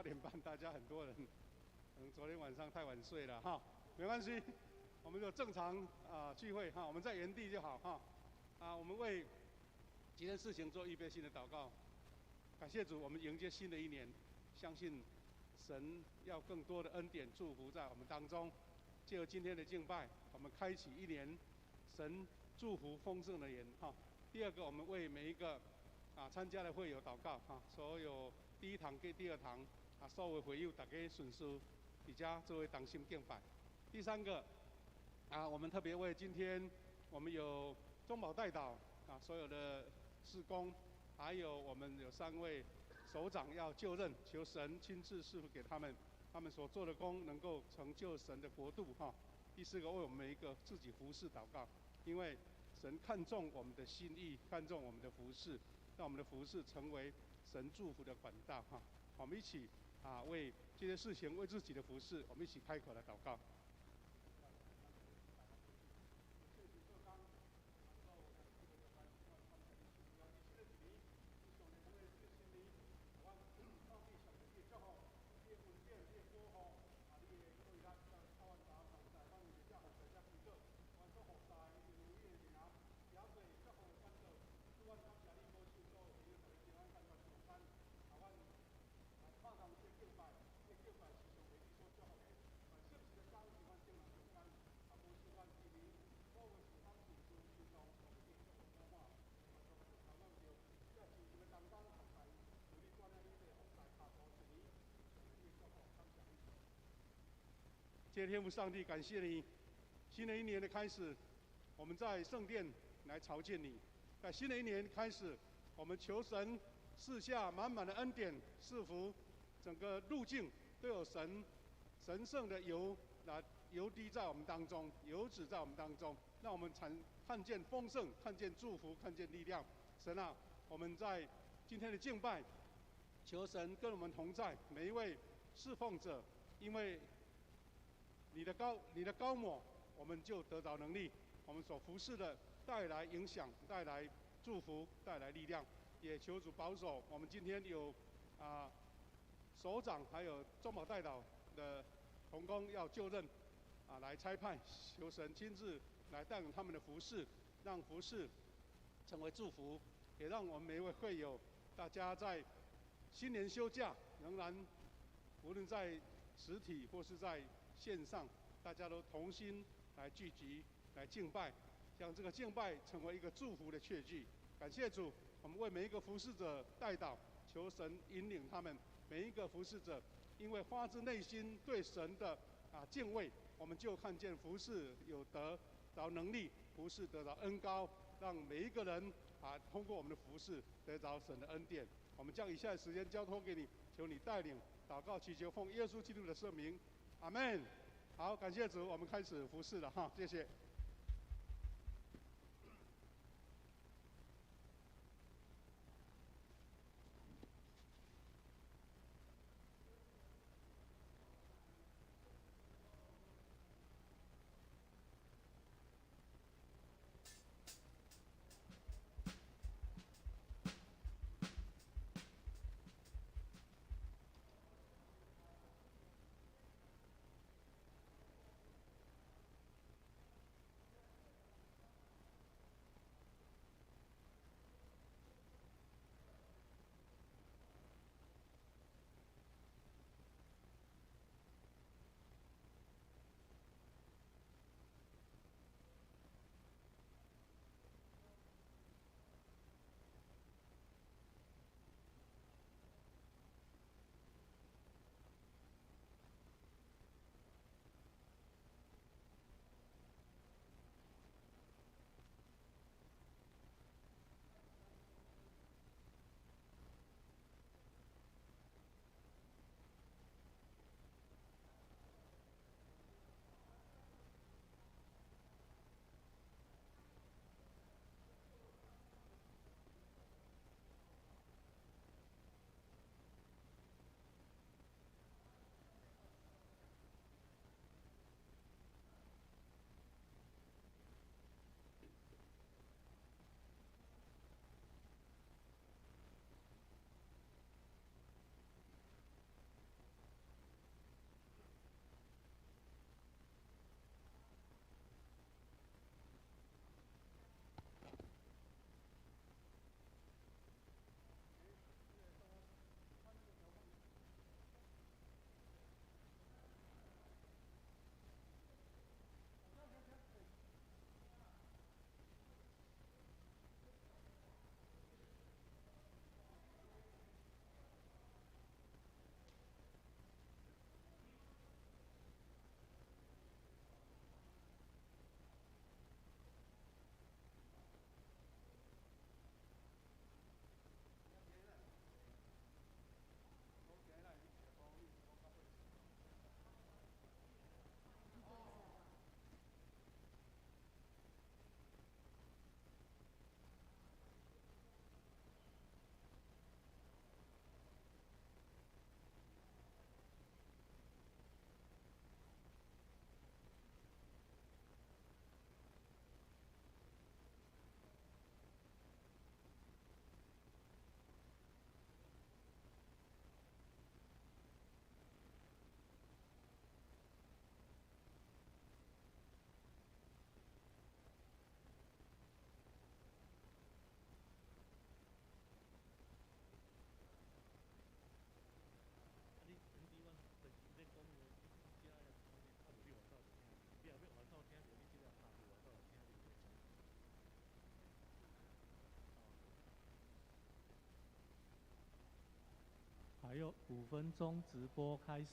8点半，大家很多人可能昨天晚上太晚睡了哈，没关系，我们就正常聚会哈，我们在原地就好哈。我们为几件事情做预备性的祷告。感谢主，我们迎接新的一年，相信神要更多的恩典祝福在我们当中。借由今天的敬拜，我们开启一年神祝福丰盛的年哈。第二个，我们为每一个参加的会友祷告哈，所有第一堂跟第二堂所有会友大家顺遂，伫遮作为同心敬拜。第三个我们特别为今天我们有中保代祷所有的事工，还有我们有3位首长要就任，求神亲自赐福给他们，他们所做的工能够成就神的国度哈。第4个，为我们每一个自己服事祷告，因为神看重我们的心意，看重我们的服事，让我们的服事成为神祝福的管道哈。我们一起为这些事情，为自己的服事，我们一起开口来祷告。谢谢天父上帝，感谢你，新的一年的开始，我们在圣殿来朝见你。在新的一年开始，我们求神赐下满满的恩典赐福，整个路径都有神圣的油来油滴在我们当中，油脂在我们当中，让我们看见丰盛，看见祝福，看见力量。神啊，我们在今天的敬拜，求神跟我们同在，每一位侍奉者，因为你的高抹，我们就得着能力。我们所服侍的带来影响，带来祝福，带来力量。也求主保守我们今天有首长还有中保代祷的同工要就任来差派，求神亲自来带领他们的服侍，让服侍成为祝福，也让我们每一位会友大家在新年休假仍然无论在实体或是在线上，大家都同心来聚集，来敬拜，让这个敬拜成为一个祝福的确据。感谢主，我们为每一个服侍者代祷，求神引领他们每一个服侍者，因为发自内心对神的敬畏，我们就看见服侍有得着能力，服侍得着恩膏，让每一个人通过我们的服侍得着神的恩典。我们将以下的时间交托给你，求你带领祷告祈求，奉耶稣基督的圣名。阿们。好，感谢主，我们开始服事了哈，谢谢。还有5分钟直播开始。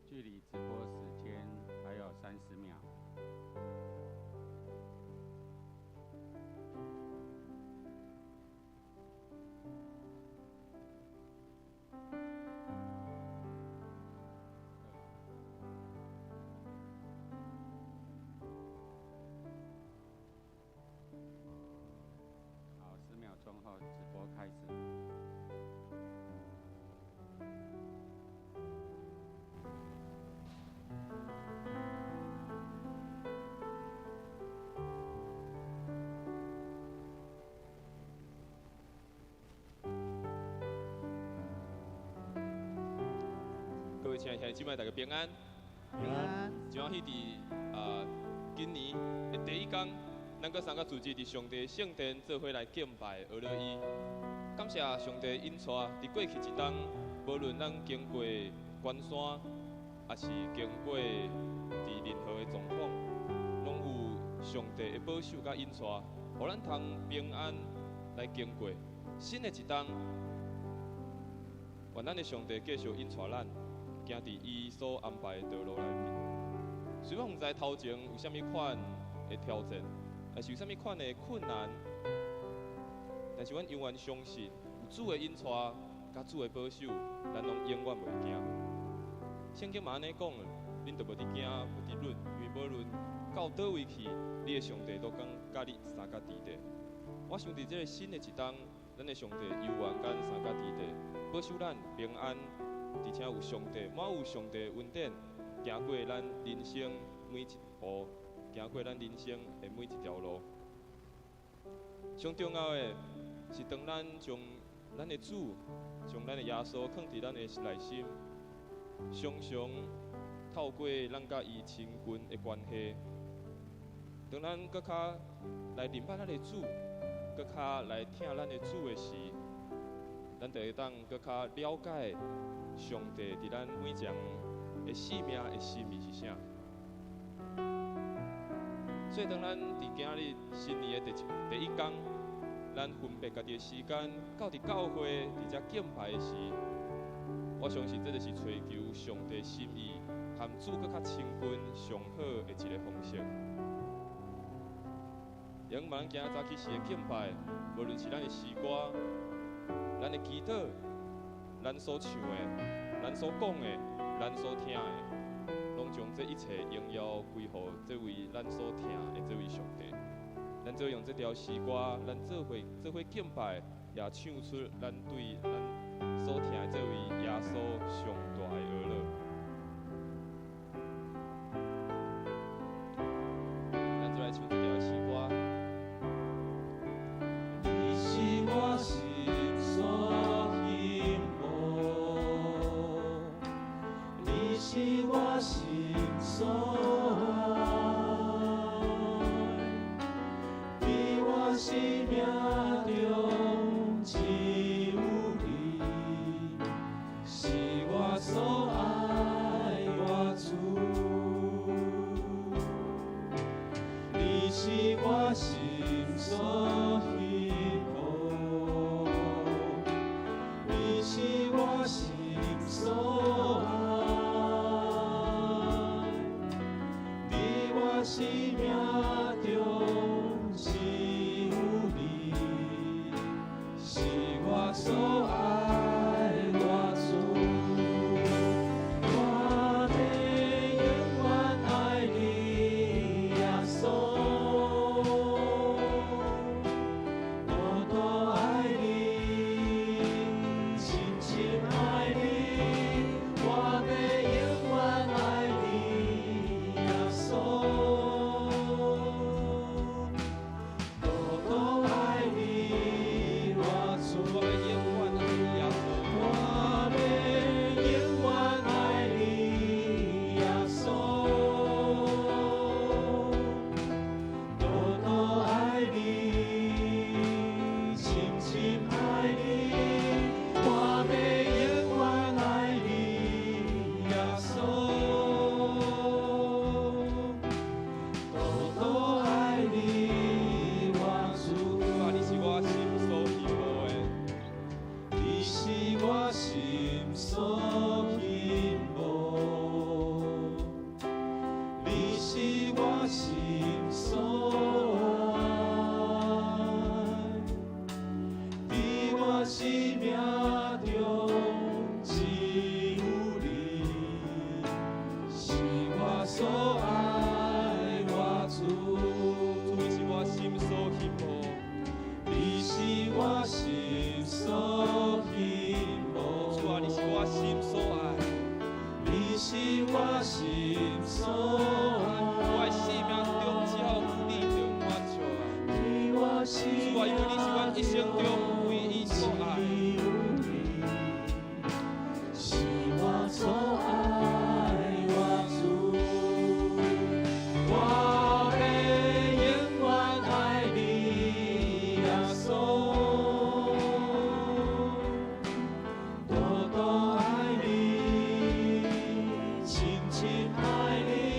距离直播时间还有30秒。好，10秒钟后直播开始。各位亲爱的姊妹，大家平安。平安。就像迄伫今年的第一天，咱搁三个组织伫上帝圣殿做伙来敬拜俄勒伊。感谢上帝引带，伫过去一冬，无论咱经过关山，还是经过伫任何的状况，拢有上帝的保守甲引带，互咱通平安来经过新的一冬。愿咱的上帝继续引带咱。行伫伊所安排的道路内面，虽然毋知头前有啥物款的挑战，还是有啥物款的困难，但是阮永远相信，有主的引带，甲主的保守，咱拢永远袂惊。圣经嘛安尼讲的，恁就无伫惊，无伫论，因为无论到倒位去，你的上帝都讲甲你三甲伫地。我想伫这个新的一冬，咱的上帝犹原甲三甲伫地，保守咱平安。而且有上帝，满有上帝恩典，行过咱人生每一步，行过咱人生的每一条路。上重要的是，当咱将咱的主、将咱的耶稣放伫咱的内心，常常透过咱甲伊亲近的关系，当咱搁较来明白咱的主，搁较来听咱的主的时，咱就会当搁较了解。上帝伫咱每一人的生命的心意是啥？所以当咱伫今日新年的第一天，咱分别家己的时间，到伫教会伫遮敬拜的时，我相信这就是追求上帝心意，和主搁较亲近上好的一个方式。也阮咱今仔早起时的敬拜，无论是咱的诗歌、咱的祈祷、咱所唱的、咱所讲的、咱所听的，拢将这一切荣耀归乎这位咱所听的这位上帝。咱做用这条诗歌，咱做伙敬拜，也唱出咱对咱所听的这位耶稣上大的喜乐。咱就来唱这条诗歌。你是我心所希望，你是我心所生命中只有你，是我所爱我主。你是我心所希望，你是我心所爱，在我生命中。所爱我主，我要永远爱你，耶稣，多多爱你，深深爱你，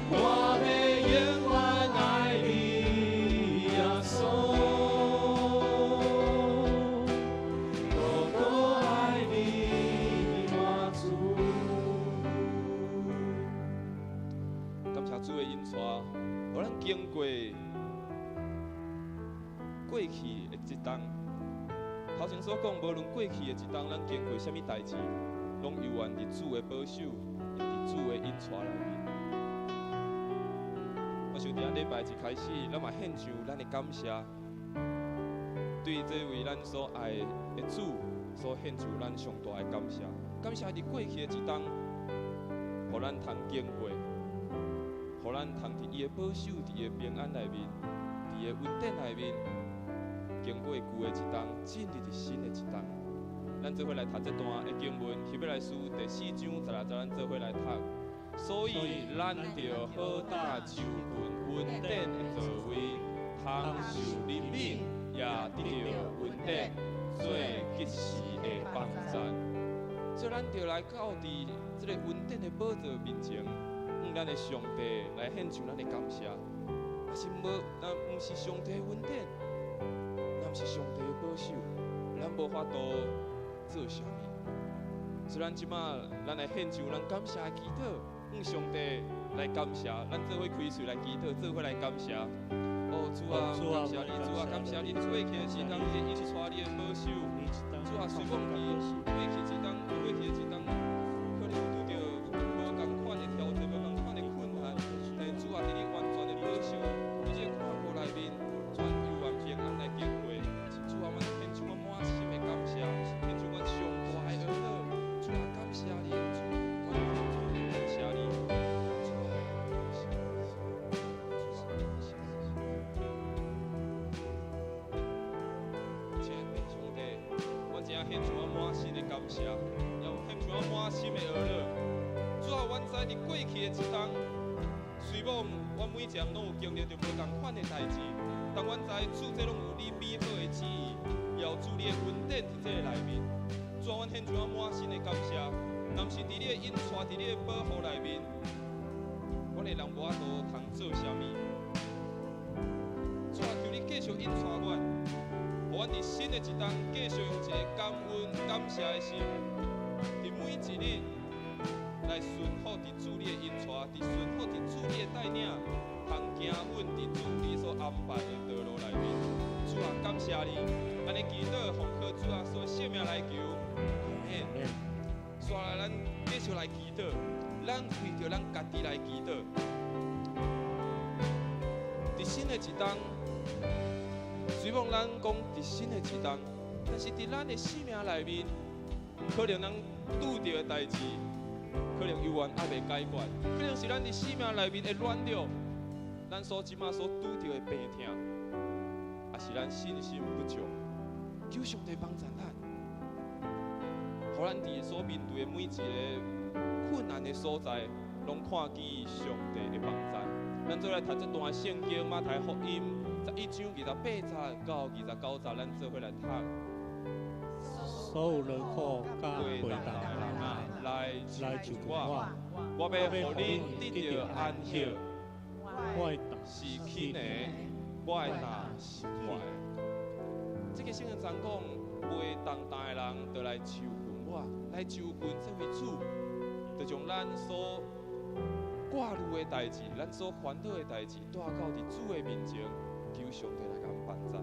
我要永远爱你，耶稣，多多爱你，我主。头前所讲，无论过去的一冬，咱经过什么代志，拢有缘伫主的保守，伫主的引带内面。我想伫咱礼拜一开始，咱嘛献上咱的感谢，对这位咱所爱的主所献出咱上大的感谢。感谢伫过去的一冬，互咱通经过，互咱通伫伊的保守、伫伊的平安内面、伫伊的稳定内面，经过旧的一冬，进入伫新的一冬。咱做伙来读这段的经文，希伯来书第4章16节，咱做伙来读。所以咱着好打就近稳定的座位，通受怜悯，也得着稳定，做及时的帮助。所以咱着来到伫这个稳定的宝座面前，向咱的上帝来献上咱的感谢。啊是无，咱毋是上帝的稳定，咱是上帝的保守，咱无法度做啥物。所以咱即马，咱来献上咱感谢的祈祷。向上帝来感谢，咱做伙开嘴来祈祷，做伙来感谢。哦，主啊，感谢你，主啊，感谢你，过去的时当你一直带你的保守。主啊，随望你过去一当，过去的一当，可能有拄着无共款的挑战，无共款的困难，但主啊，伫你完全的保守，伫这看顾内面，全由完平安来经过。主啊，我献上我满心的感谢，献上我上大的恩乐。主啊，感谢你，主。献出我满心的感谢，也献出我满心的乐乐。主啊，阮知伫过去的一冬，虽望我每一项拢有经历着无共款的代志，但阮知主这拢有你美好的旨意，也有主你的稳定伫这个内面。主啊，阮献出我满心的感谢，若毋是伫你的引带、伫你的保护内面，阮的人无法度通做啥物。主啊，求你继续引带阮。互阮伫新的一冬，继续用一个感恩、感谢的心，伫每一日来顺服伫主你的引带，伫顺服伫主你的带领，通行稳伫主你所安排的道路内面。主啊，感谢你，咱的祈祷奉靠主啊所性命来求，阿门。接下来咱继续来祈祷，咱为着咱家己来祈祷，伫新的一冬。虽望咱讲伫新的一冬，但是伫咱的生命内面，可能咱拄到的代志，可能犹原还未解决，可能是咱伫生命内面的软弱，咱即马所拄到的病痛，也是咱信心不足，求上帝帮助咱，互咱伫所面对的每一个困难的所在，拢看见上帝的帮助。咱再来读这段圣经马太福音。11章28节到29节，咱做伙来读。所有人口甲回答人啊，来就我，我要互恁得到安息。我的是轻的，我的担是我的。这个圣经讲，袂重担的人，就来求问我，来求问这位主，就将咱所挂虑的代志，咱所烦恼的代志，带到伫主的面前。求上帝来甲阮帮助，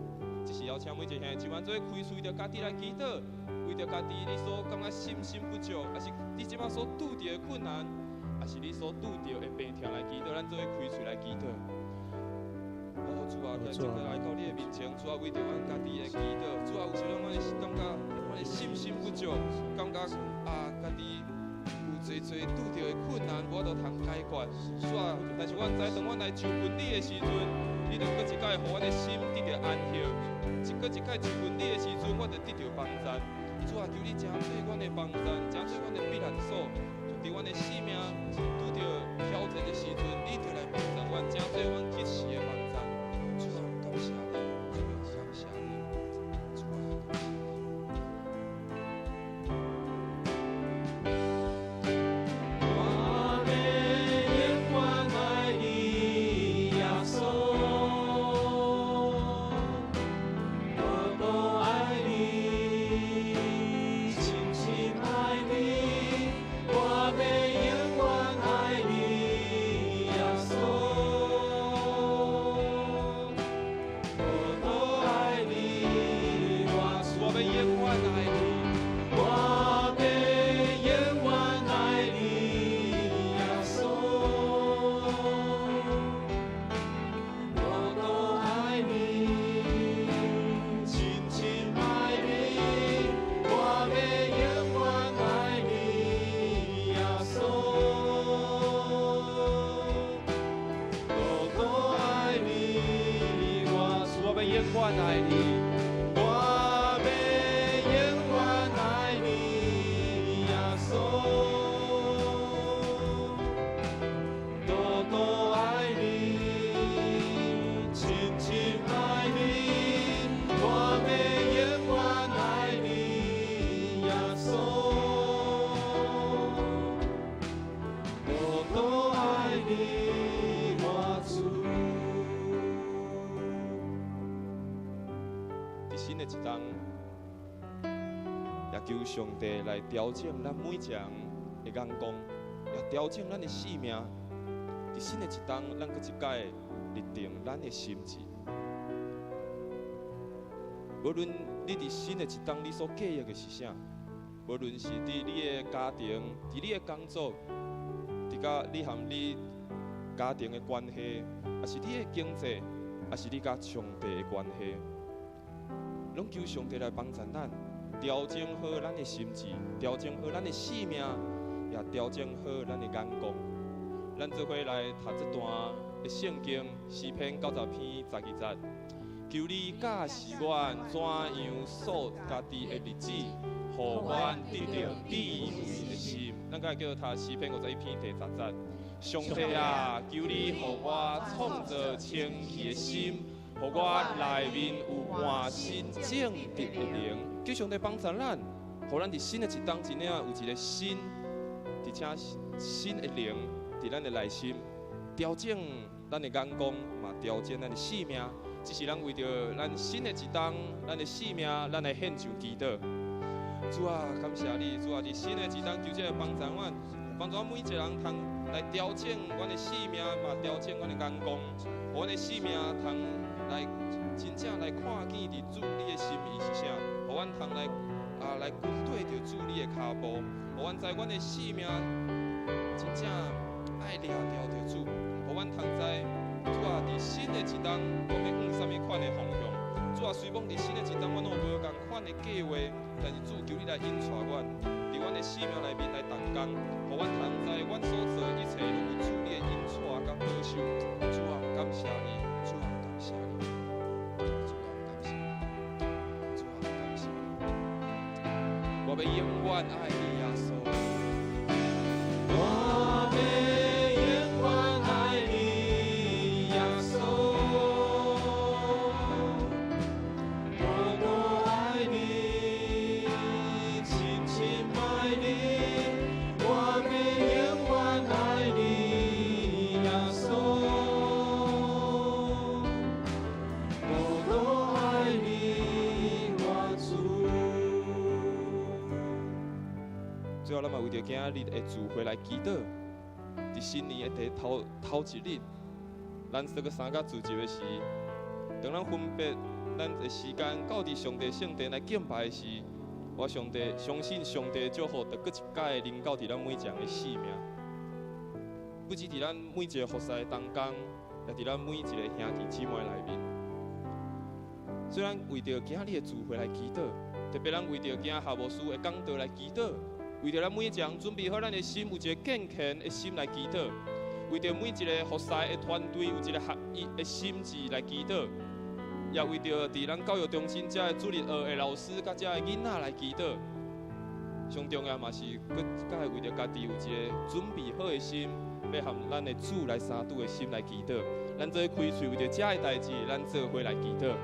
这是邀请每一个兄弟姊妹做开始为着家己来祈祷，为着家己你所感觉信心不足，还是你即摆所拄着的困难，还是你所拄着的病痛来祈祷，咱做开始来祈祷。哦，主啊，咱今日来到你的面前，主啊，为着阮家己的祈祷，主啊，有时阵阮的感觉，阮的信心不足，感觉啊，家己有侪拄着的困难，我都通解决。主啊，但是阮知，当阮来求问你的时阵，你着搁一摆，互我的心得到安息；搁一摆求问你的时阵，我着得到帮助。主啊，求你真做阮的帮助，真做阮的避难所。伫阮的生命拄着挑战的时阵，你着来帮助阮，真做阮及时的帮助。主啊，感谢你，主啊，感谢你，主啊，感谢你。求上帝来调整咱每一个人的眼光，也调整咱的性命。伫新的一冬，咱搁一届立定咱的心志。无论你伫新的一冬，你所记忆的是啥？无论是伫你的家庭、伫你的工作、伫甲你和你家庭的关系，还是你的经济，还是你甲上帝的关系，拢求上帝来帮助咱，调整好咱的心志，调整好咱的性命，也调整好咱的眼光。咱做伙来读这段的圣经诗篇90篇12节。求你教示阮怎样数家己的日子，互阮得到智慧的心。咱今日叫读诗篇51篇第10节。上帝啊，求你互我创造清气的心，互我内面有换新正直的灵。求上帝帮助咱，互咱伫新的一冬真正有一个新，而且新的灵。伫咱的内心，调整咱的眼光，嘛调整咱的性命。这是咱为着咱新的一冬，咱的性命，咱来献上祈祷。主啊，感谢你，主啊，伫新的一冬，求这帮助阮，帮助每一个人通来调整阮的性命，嘛调整阮的眼光，互阮的性命通来真正来看见伫主你的心意是啥，互阮通来来跟对着主你的脚步，互阮在阮的性命真正。爱抓着主，互阮通知，主啊，伫新的一冬，我们往什么款的方向？主啊，虽讲伫新的一冬，阮有无共款的计划，但是主求你来引带阮，伫阮的生命内面来动工，互阮通知，阮所做一切拢有主你的引带甲保守。主啊，感谢你，主啊，感谢你，主啊，感谢你，主啊，感谢你。我要永远爱你，耶稣。最后，咱嘛为着今仔日的聚会来祈祷，伫新年的头一日，咱这个三甲聚集的时，当咱分别咱的时间到伫上帝圣殿来敬拜的时，我相信上帝祝福着搁一届临到伫咱每一人的生命，不止伫咱每一个服侍的同工，也伫咱每一个兄弟姊妹内面。虽然为着今仔日的聚会来祈祷，特别咱为着今夏牧师的讲道来祈祷。为着咱每一个人准备好咱的心，有一个健全的心来祈祷；为着每一个服侍的团队有一个合一的心智来祈祷；也为着伫咱教育中心遮的主日学的老师甲遮的囡仔来祈祷。上重要嘛是，搁会为着家己有一个准备好的心，要和咱的主来相拄的心来祈祷。咱做开喙为着遮的代志，咱做伙来祈祷。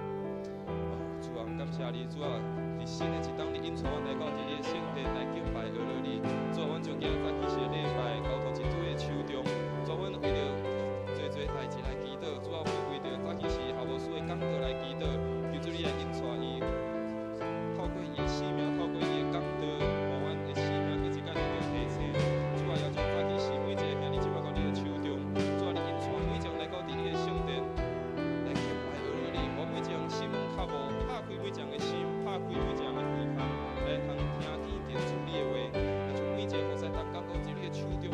主啊，感谢你，主啊！伫新的一冬，你引带阮来到这个圣殿来敬拜阿罗你。主啊，阮从今仔早起时礼拜交托一堆的手中，主啊，阮为着做代志来祈祷。主啊，为着早起时夏牧师的讲道来祈祷，求主你来引带伊，透过伊的生命，透过伊的讲道，互阮的生命搁一届得到提升。主啊，要从早起时每一个兄弟姊妹到你的手中，主啊，你引带每一个人来到你的圣殿来敬拜阿罗你，互每一个人心门较无拍开每一个人的心。打开每一个人的耳孔，来通听见着主你的话，来从每一个服侍同工到主你的手中，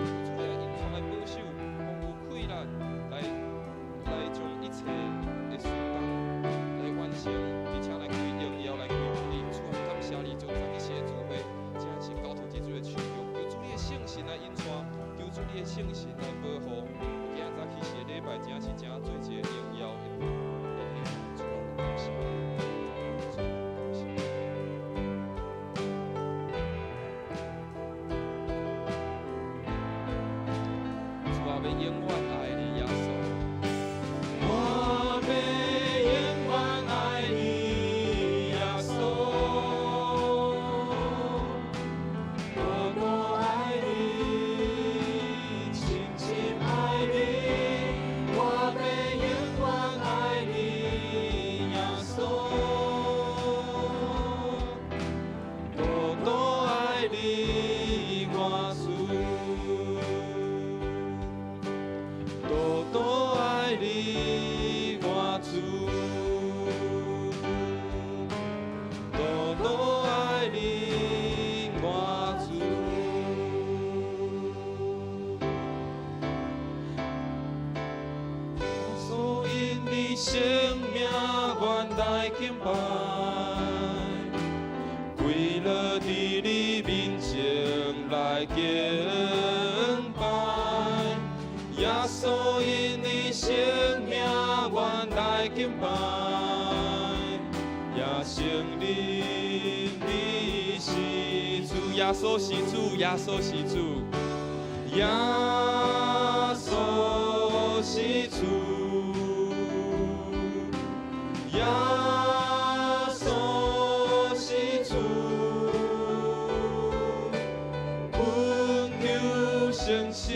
来敬拜，跪落伫你面前来敬拜。耶稣因你生命，愿来敬拜。耶圣灵你是主，耶稣是主，耶稣是主，耶稣是主，耶稣是主，阮求诚心。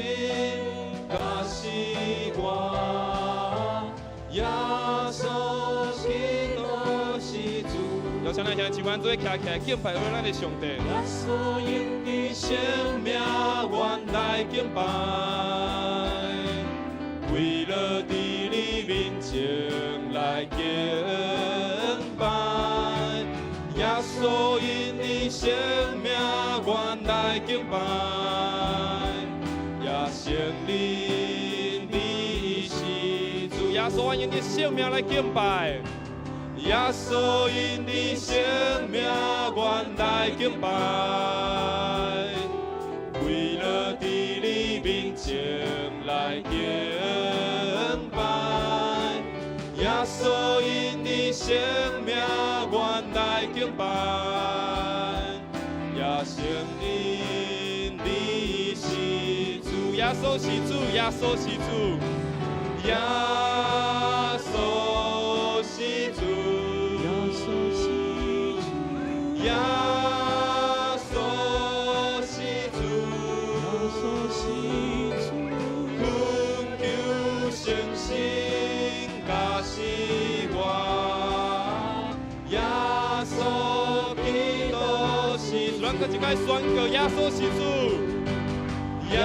甲是我，耶稣基督是主。邀请咱兄弟们做徛起来敬拜咱的上帝。耶稣因你生命，愿来敬拜，跪落伫你面前来敬拜。耶稣因你生命，愿来敬拜。圣灵，你是主，耶稣因你生命来敬拜。耶稣因你生命，愿来敬拜。跪落伫你面前来敬拜。耶稣因你生命，愿来敬拜。耶圣灵，你是主。耶稣是主，耶稣是主，耶稣是主，耶稣是主，耶稣是主，耶稣是主，恳求诚心甲是我，耶稣基督是主，咱搁一摆宣告耶稣是主。耶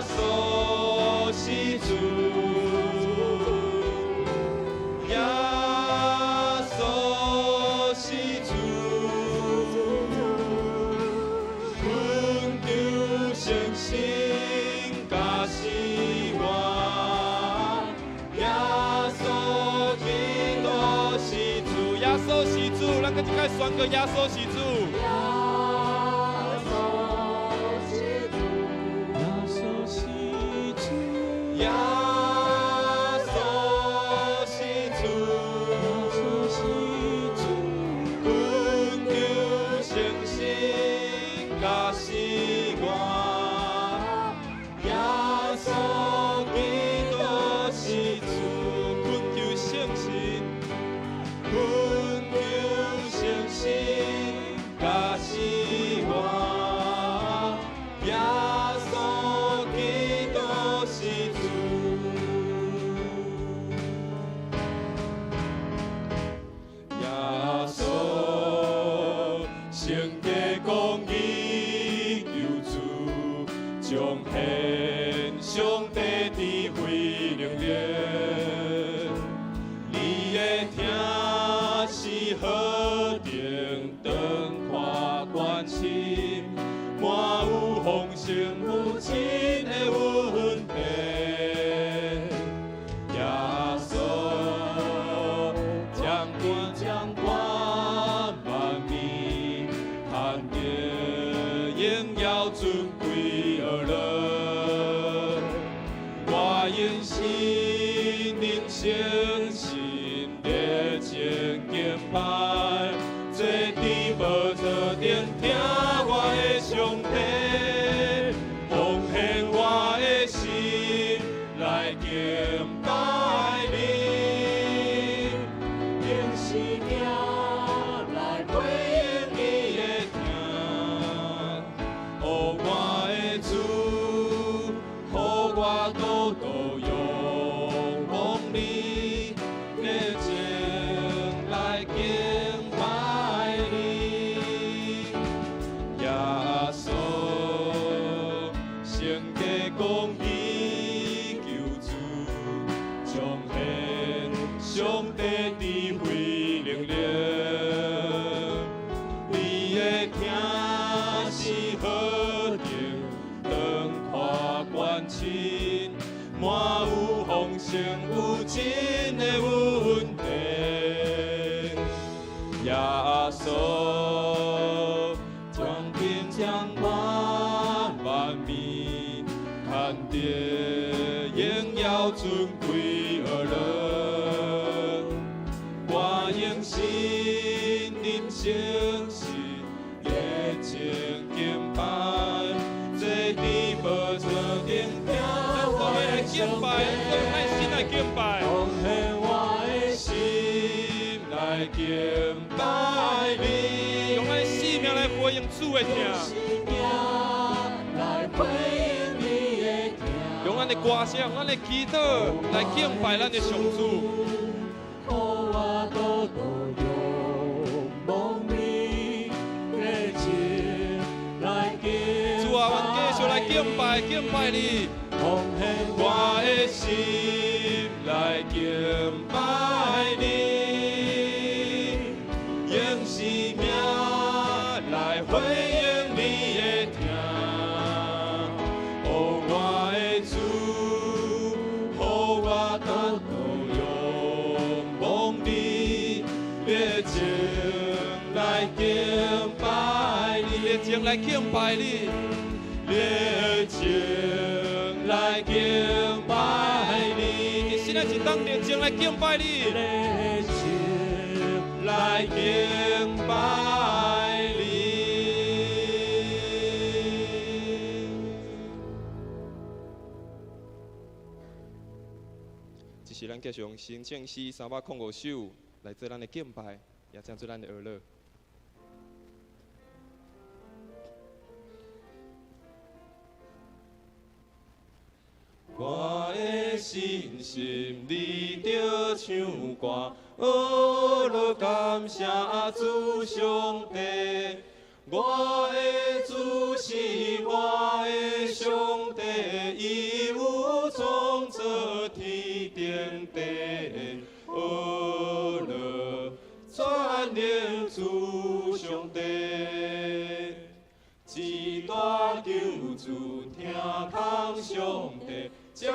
稣是主，耶稣是主，恳求诚心甲是我，耶稣基督是主，耶稣是主，咱搁一摆宣告耶稣是主。耶稣是主，耶稣是主，恳求诚心甲是我，耶稣基督是主，恳求诚心，恳求诚心甲是我，耶稣基督是主。圣洁公义救主，彰显上帝智慧能力。你的听是何等长看关心，满有丰盛父亲的温馨。耶稣将官将官万民，含着荣耀尊贵而来。我因心灵诚心热情敬拜，做伫无做顶听我的上帝，奉献我的心来敬拜你，用时行来回应你的听，予我的主，予我多多仰望你，热情来敬拜你，耶稣圣洁公义救主，彰显上帝智慧能力。你的听是何等长看关心，满有丰盛有真的稳定。的荣耀尊贵而乐，我用心灵诚实热情敬拜，这你无做顶顶，我来敬拜，用爱心来敬拜，奉献我的心来敬拜你，用爱生命来回应主的听。用咱的歌声、咱的祈祷来敬拜咱的上主。主啊，阮继续来敬拜你，奉献我的心来敬拜你，用生命来回应你的听。来敬拜你，热情来敬拜你，现在是当热情来敬拜你，热情来敬拜你。这是咱继续用新唱诗305首来做咱的敬拜，也将做咱的娱乐。我的心心你着唱歌，落感谢主上帝。我的主是我的上帝，伊有创造天顶地，落全能主上帝。一大救主听空上帝。照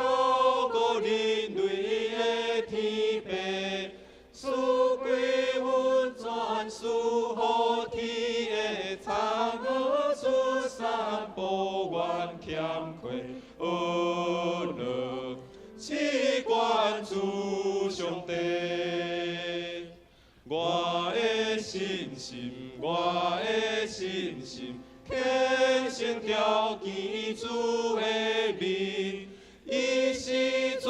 顾人类的天父，赐归阮全属乎天的苍耳出山保原欠亏，乐赐冠主上帝。我的信心，我的信心，虔诚条件主的名。伊是全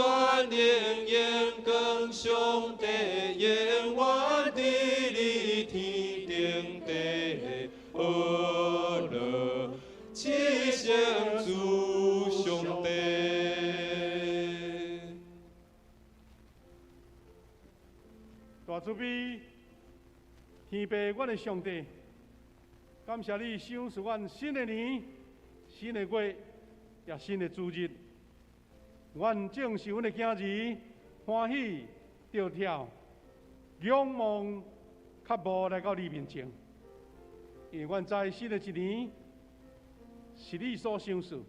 能永光上帝，永远伫你天顶地，乐赐圣主上帝。大慈悲，天父，阮的上帝，感谢你赏赐阮新的年、新的月，也新的主日。阮正是阮的今日，欢喜跳跳，仰望脚步来到你面前。因为阮知新的一年是你所赏赐，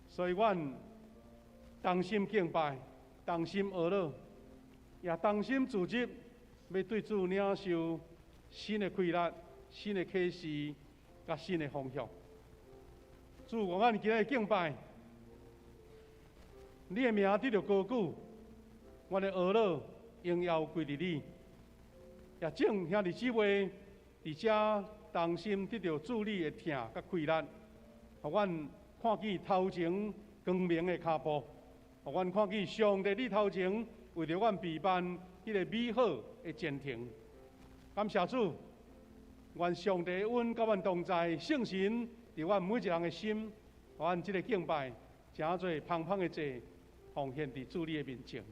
所以阮同心敬拜，同心学乐，也同心自执，要对主领受新的开力、新的启示、甲新的方向。主，我阮今日敬拜。你的名得到高举，我的学乐荣耀归于你。也请兄弟姊妹伫遮同心得到主你的听甲开力，互阮看见头前光明的脚步，互阮看见上帝你头前为着阮备办迄个美好的前程。感谢主，愿上帝恩甲阮同在，圣神伫阮每一人的心，互阮即个敬拜诚侪芳芳的祭。奉献伫主你的面前，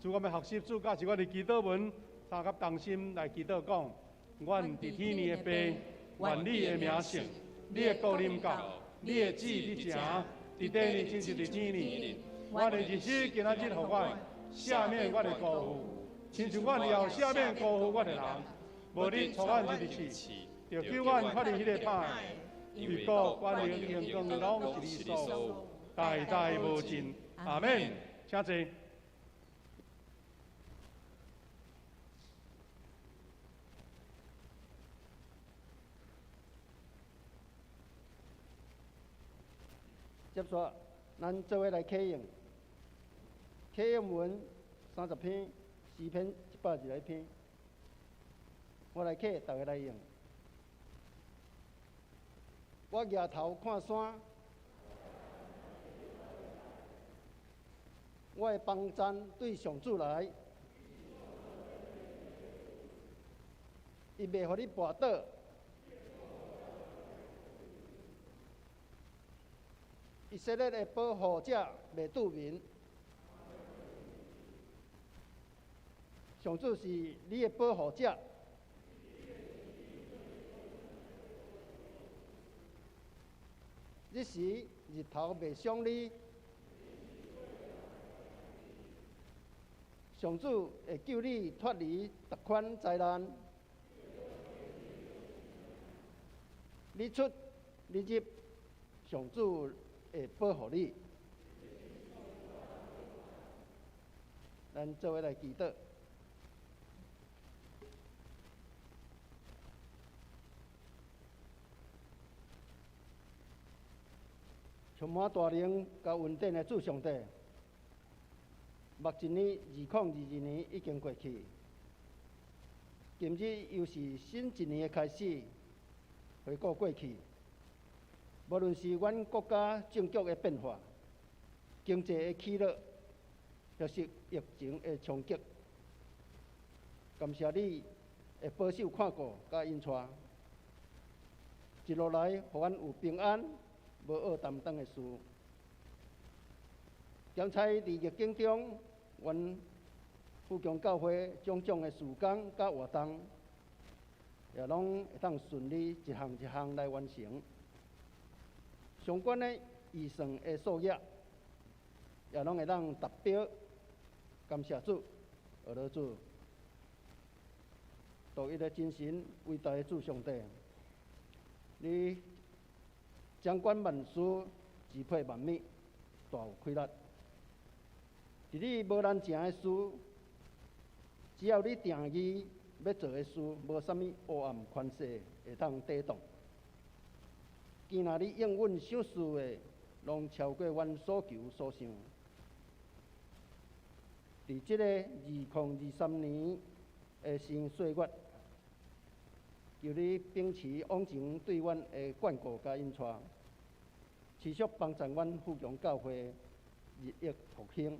主我们学习主教是我的祈祷文，三甲同心来祈祷讲：阮伫天年的爸，愿你的名圣，你的国临到，你的旨意伫成，伫地呢亲像伫天呢。我的日子今仔日互我，赦免我的过犯，亲像阮也有赦免过犯我的人。无你错阮一日去，就叫阮发现迄个歹，为国关灵荣光拢是你所，代代无尽。阿门，请坐。接续咱做伙来启用。启用文30篇，诗篇111篇。我来启，大家来用。我举头看山，我的帮赞对上主来，伊袂互你绊倒。以色列的保护者袂拄面，上主是你的保护者。日时日头袂伤你，上主会救你脱离逐款灾难。你出你入，上主会保护你。咱做伙来祈祷。充满大能甲稳定的主上帝，目前年2022年已经过去，今日又是新一年的开始，回顾过去。无论是阮国家政局的变化、经济的起落，或是疫情的冲击，感谢你的保守看顾甲引带，一路来，互阮有平安。无恶担当的事，检采伫疫境中，阮富强教会种种的事工甲活动，也拢会当顺利一项一项来完成。相关的预算的数额，也拢会当达标。感谢主，俄罗主，独一的真神，伟大的主上帝，你掌管万事，支配万物，大有亏力。伫你无难成的事，只要你定义要做的事，无啥物黑暗权势会当抵挡。既然你应阮所事的，拢超过阮所求所想。伫即个2023年的新岁月，求你秉持往前对阮的眷顾甲引带，持续帮助阮富强教会日益复兴。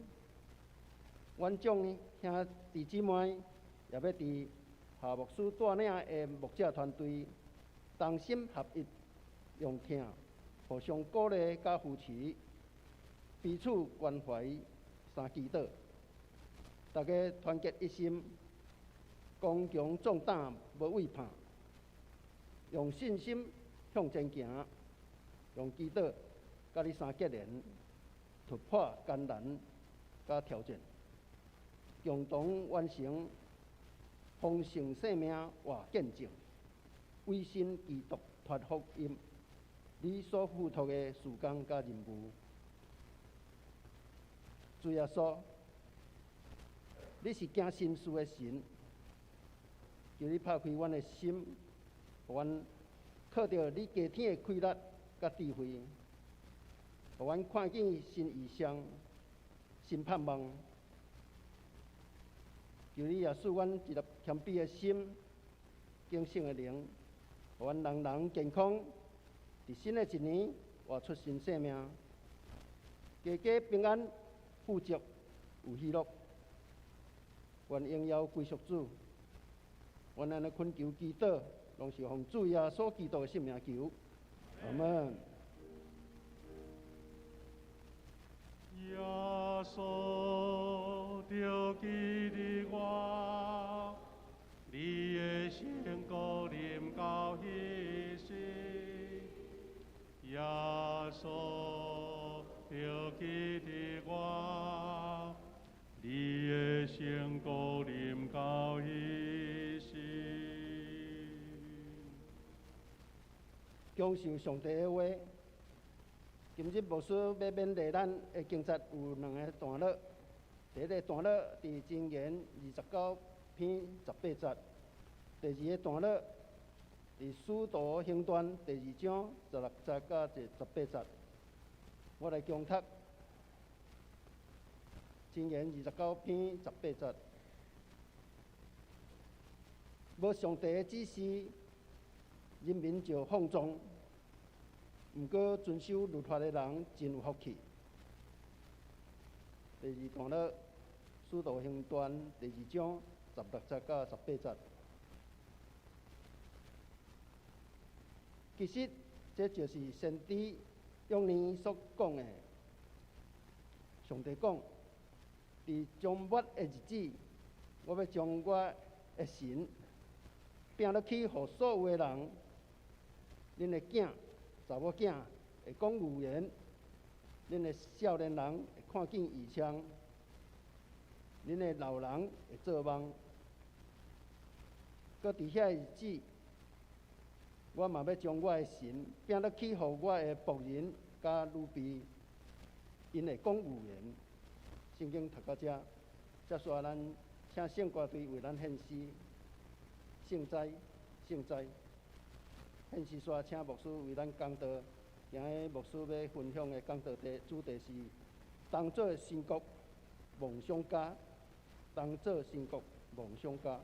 阮众兄弟姊妹也要伫夏牧师带领的牧者团队，同心合一，用听，互相鼓励甲扶持，彼此关怀，相祈祷，大家团结一心，刚强壮胆，无畏怕。用信心向前行，用祈祷甲你相结连，突破艰难甲挑战，共同完成丰盛生命活见证，为信基督传福音。你所付托的事工甲任务，主耶稣，你是行新事的神，求你拍开阮的心。互阮靠着你加添的气力甲智慧，互阮看见新意象、新盼望。求你也使阮一粒谦卑的心、敬虔的灵，互阮人人健康，伫新的一年活出新生命，家家平安、富足、有喜乐。愿荣耀归属主，愿安尼恳求祈祷。拢是奉主耶稣基督的圣名求，阿门。耶稣着记伫我，你的圣国临到迄时，耶稣着记伫我，你的圣国临到迄时。享受上帝的话。今日牧师要勉励咱的经节有2个段落。第一个段落伫箴言29篇18节，第二个段落伫使徒行传第2章16节到18节。我来强读箴言29篇18節。無上帝的指示，人民就放縱；毋過遵守律法的人真有福氣。第二段落，《使徒行傳》第2章16節到18節。其實，這就是先知約珥所講的。上帝講：佇將末的日子，我要將我的神拼落去，予所有的人。恁的囝、查某囝會講預言，恁的少年人會看見異象，恁的老人會做夢。閣佇遐日子，我嘛要將我的神拼落去，予我的僕人甲女婢，因會講預言。聖經讀到這，接續咱請聖歌隊為咱獻詩，聖哉，聖哉。獻詩煞請牧師為咱講道。今日牧師要分享的講道主題是：當作新國夢想家，當作新國夢想家。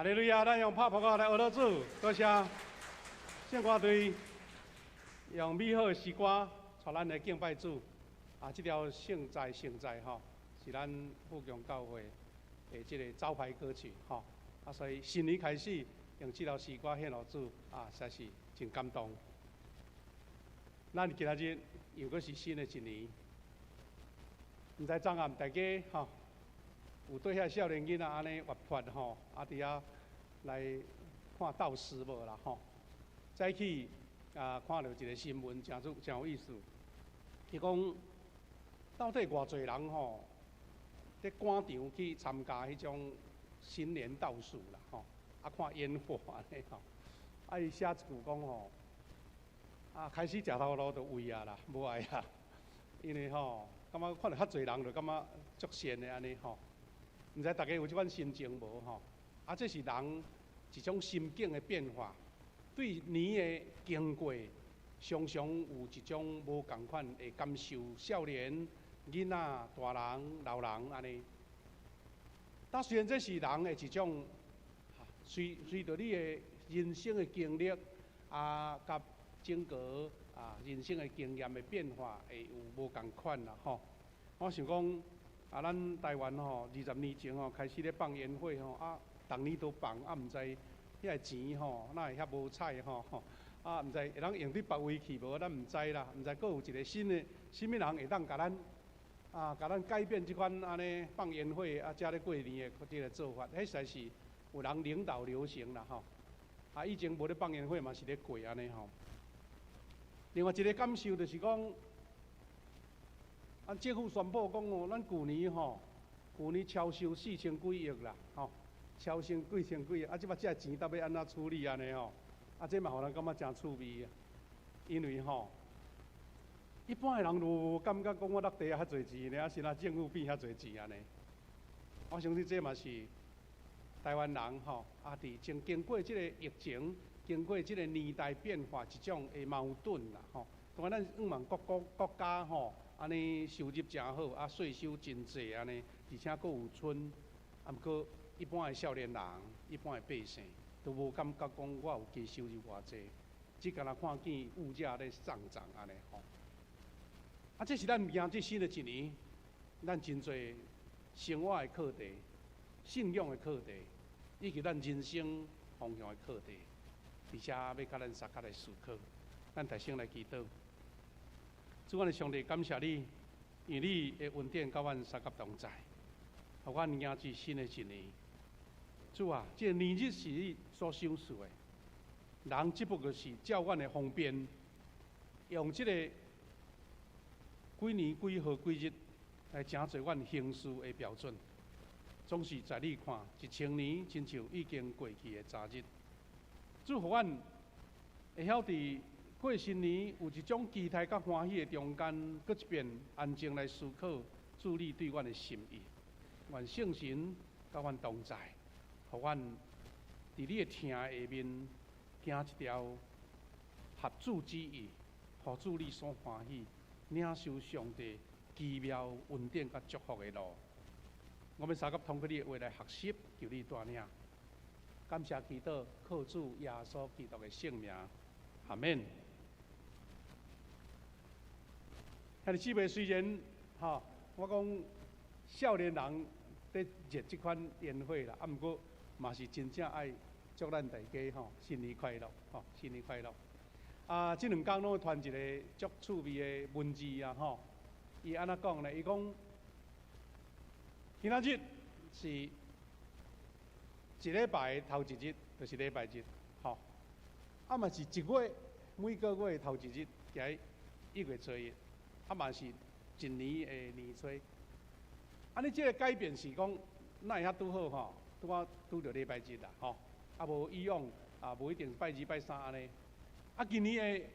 哈利路亚！咱用拍扑克来学到主，多谢圣歌队用美好的诗歌带咱来敬拜主。这条圣在吼，是咱富强教会的这个招牌歌曲吼。所以新年开始用这条诗歌献给主，实在是真感动。咱今仔日又搁是新的一年，毋知昨暗大家吼。有对遐少年囡仔安尼活泼吼，伫遐来看斗诗无啦吼。早起看到一个新闻，真有意思。伊讲到底偌侪人吼，伫广场去参加迄种新年倒数啦吼，看烟火安尼吼。伊写一句讲吼，开始食头路就畏啊啦，无爱啊，因为吼，感觉看到较侪人就感觉足善的安尼吼。毋知大家有即款心情无吼？这是人一种心境的变化，对年的经过，常常有一种无共款的感受。少年、囡仔、大人、老人安尼。但虽然这是人的一种，随着你的人生的经历甲整个人生的经验的变化，会有无共款啦吼。我想讲。咱台湾吼，20年前吼开始咧放烟火吼，逐年都放，毋知遐个钱吼，哪会遐无彩吼，毋知会当用伫别位去无，咱毋知啦，毋知佫有一个新的什么人会当甲咱改变即款安尼放烟火遮咧过年的即个做法，迄实在是有人领导流行啦吼。以前无咧放烟火嘛是咧过安尼吼。另外一个感受就是讲。政府宣布讲哦，咱旧年超收4000几亿啦，超收几千几亿，即摆这钱到底要安怎处理安尼吼？这嘛互人感觉真趣味，因为一般的人就感觉讲我落地遐侪钱呢，是哪政府变遐侪钱安尼？我相信这嘛是台湾人伫经过这个疫情，经过这个年代变化一种的矛盾啦当然咱望国家安尼收入真好，税收真济安尼，而且佫有剩，毋过一般的少年人、一般的百姓，都无感觉讲我有加收入偌济，只敢若看见物价咧上涨安尼吼。这是咱明仔新的一年，咱真侪生活的课题、信仰的课题，以及咱人生方向的课题，而且要甲咱相加来思考。咱大声来祈祷。主，我哋上帝感谢你，因你的恩典甲阮三甲同在，互阮迎接新的一年。主啊，这个年日是你所赏赐的，人只不过是照阮的方便，用这个几年几号几日来整做阮行事的标准，总是在你看1000年亲像已经过去的昨日。主，互阮会晓伫过新年有一种期待甲欢喜的中间，搁一遍安静来思考主你对阮的心意。愿圣神甲阮同在，互阮伫你的听下面行一条合主之意，互主你所欢喜，领受上帝奇妙恩典甲祝福的路。我们三个通过你的话来学习，求你带领。感谢祈祷，靠主耶稣基督的圣名，阿门。兄弟姊妹，虽然我讲少年人在热这款烟火啦，毋过嘛是真正爱祝咱大家新年快乐，新年快乐。这2天拢会传一个足趣味的文字伊安怎讲呢？伊讲今仔日是一礼拜头一日，就是礼拜日，嘛是1月每个月头一日，在1月初1。嘛是一年的年初，安尼这个改变是讲，哪会遐拄好拄着礼拜日啦无以往无一定拜2、拜3安尼。今年的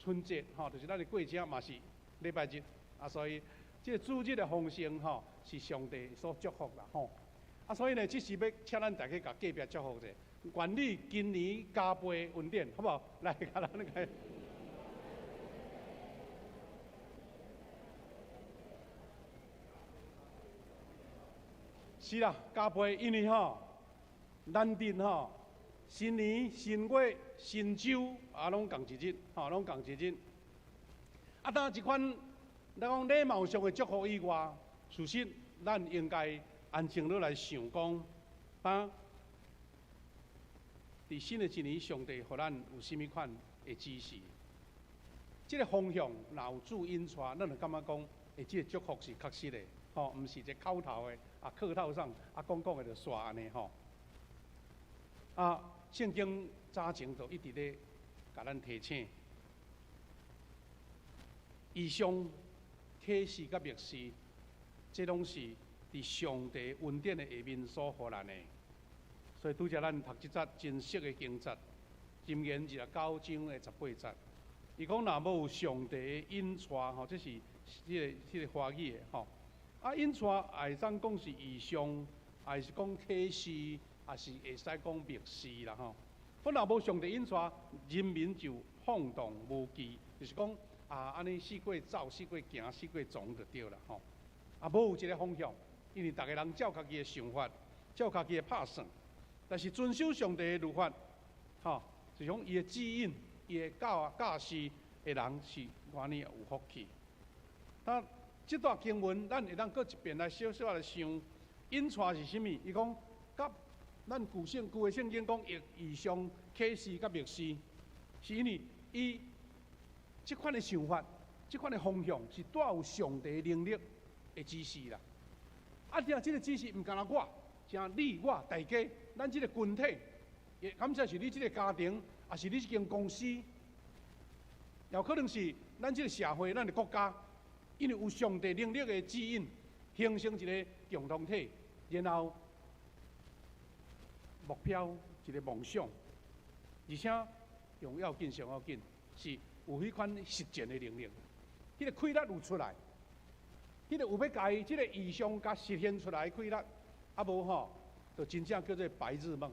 春节就是咱的过节嘛是礼拜日，所以这个主日的丰盛是上帝所祝福啦所以呢，这是要请咱大家甲隔壁祝福者，愿你今年加倍恩典，好不好？来，甲咱那个。是啦，加倍，因为难得吼，新年、新月、新周啊，拢共一日，拢共一日。啊，当一款咱讲礼貌上的祝福以外，事实咱应该安静落来想讲，伫新的一年，上帝互咱有甚物款的指示？这个方向若有主引带，咱就感觉讲，这个祝福是确实的，毋是一个口头的，客套上讲的就煞安尼吼。圣经早前就一直咧甲咱提醒，异象、启示甲默示，这拢是伫上帝恩典的下面所互咱的。所以拄则咱读即节真实的经节，箴言29章的18节，伊讲若无有上帝的引带，这是迄个华语的引带也当讲是异象，也是讲启示，也是会使讲默示啦若无上帝引带，人民就放荡无羁，就是讲安尼四过走，四过行，四过撞就对啦无有一个方向，因为逐个人照家己的想法，照家己的拍算。但是遵守上帝的律法，是讲伊的指引、伊的教示的人是安尼有福气。这段经文，咱会当搁一遍来小小来想，引带是啥物？伊讲甲咱旧的圣经讲异象、启示甲默示，是因为伊即款的想法、即款的方向是带有上帝的能力的指示啦。这个指示毋干那我。像你我大家，咱即个群体，也感谢是你即个家庭，也是你即间公司，有可能是咱即个社会、咱的国家，因为有上帝能力的指引，形成一个共同体，然后目标一个梦想，而且上要紧，是有迄款实践的能力，迄个气力有出来，迄个有要甲伊即个意向甲实现出来的气力。无就真正叫做白日梦。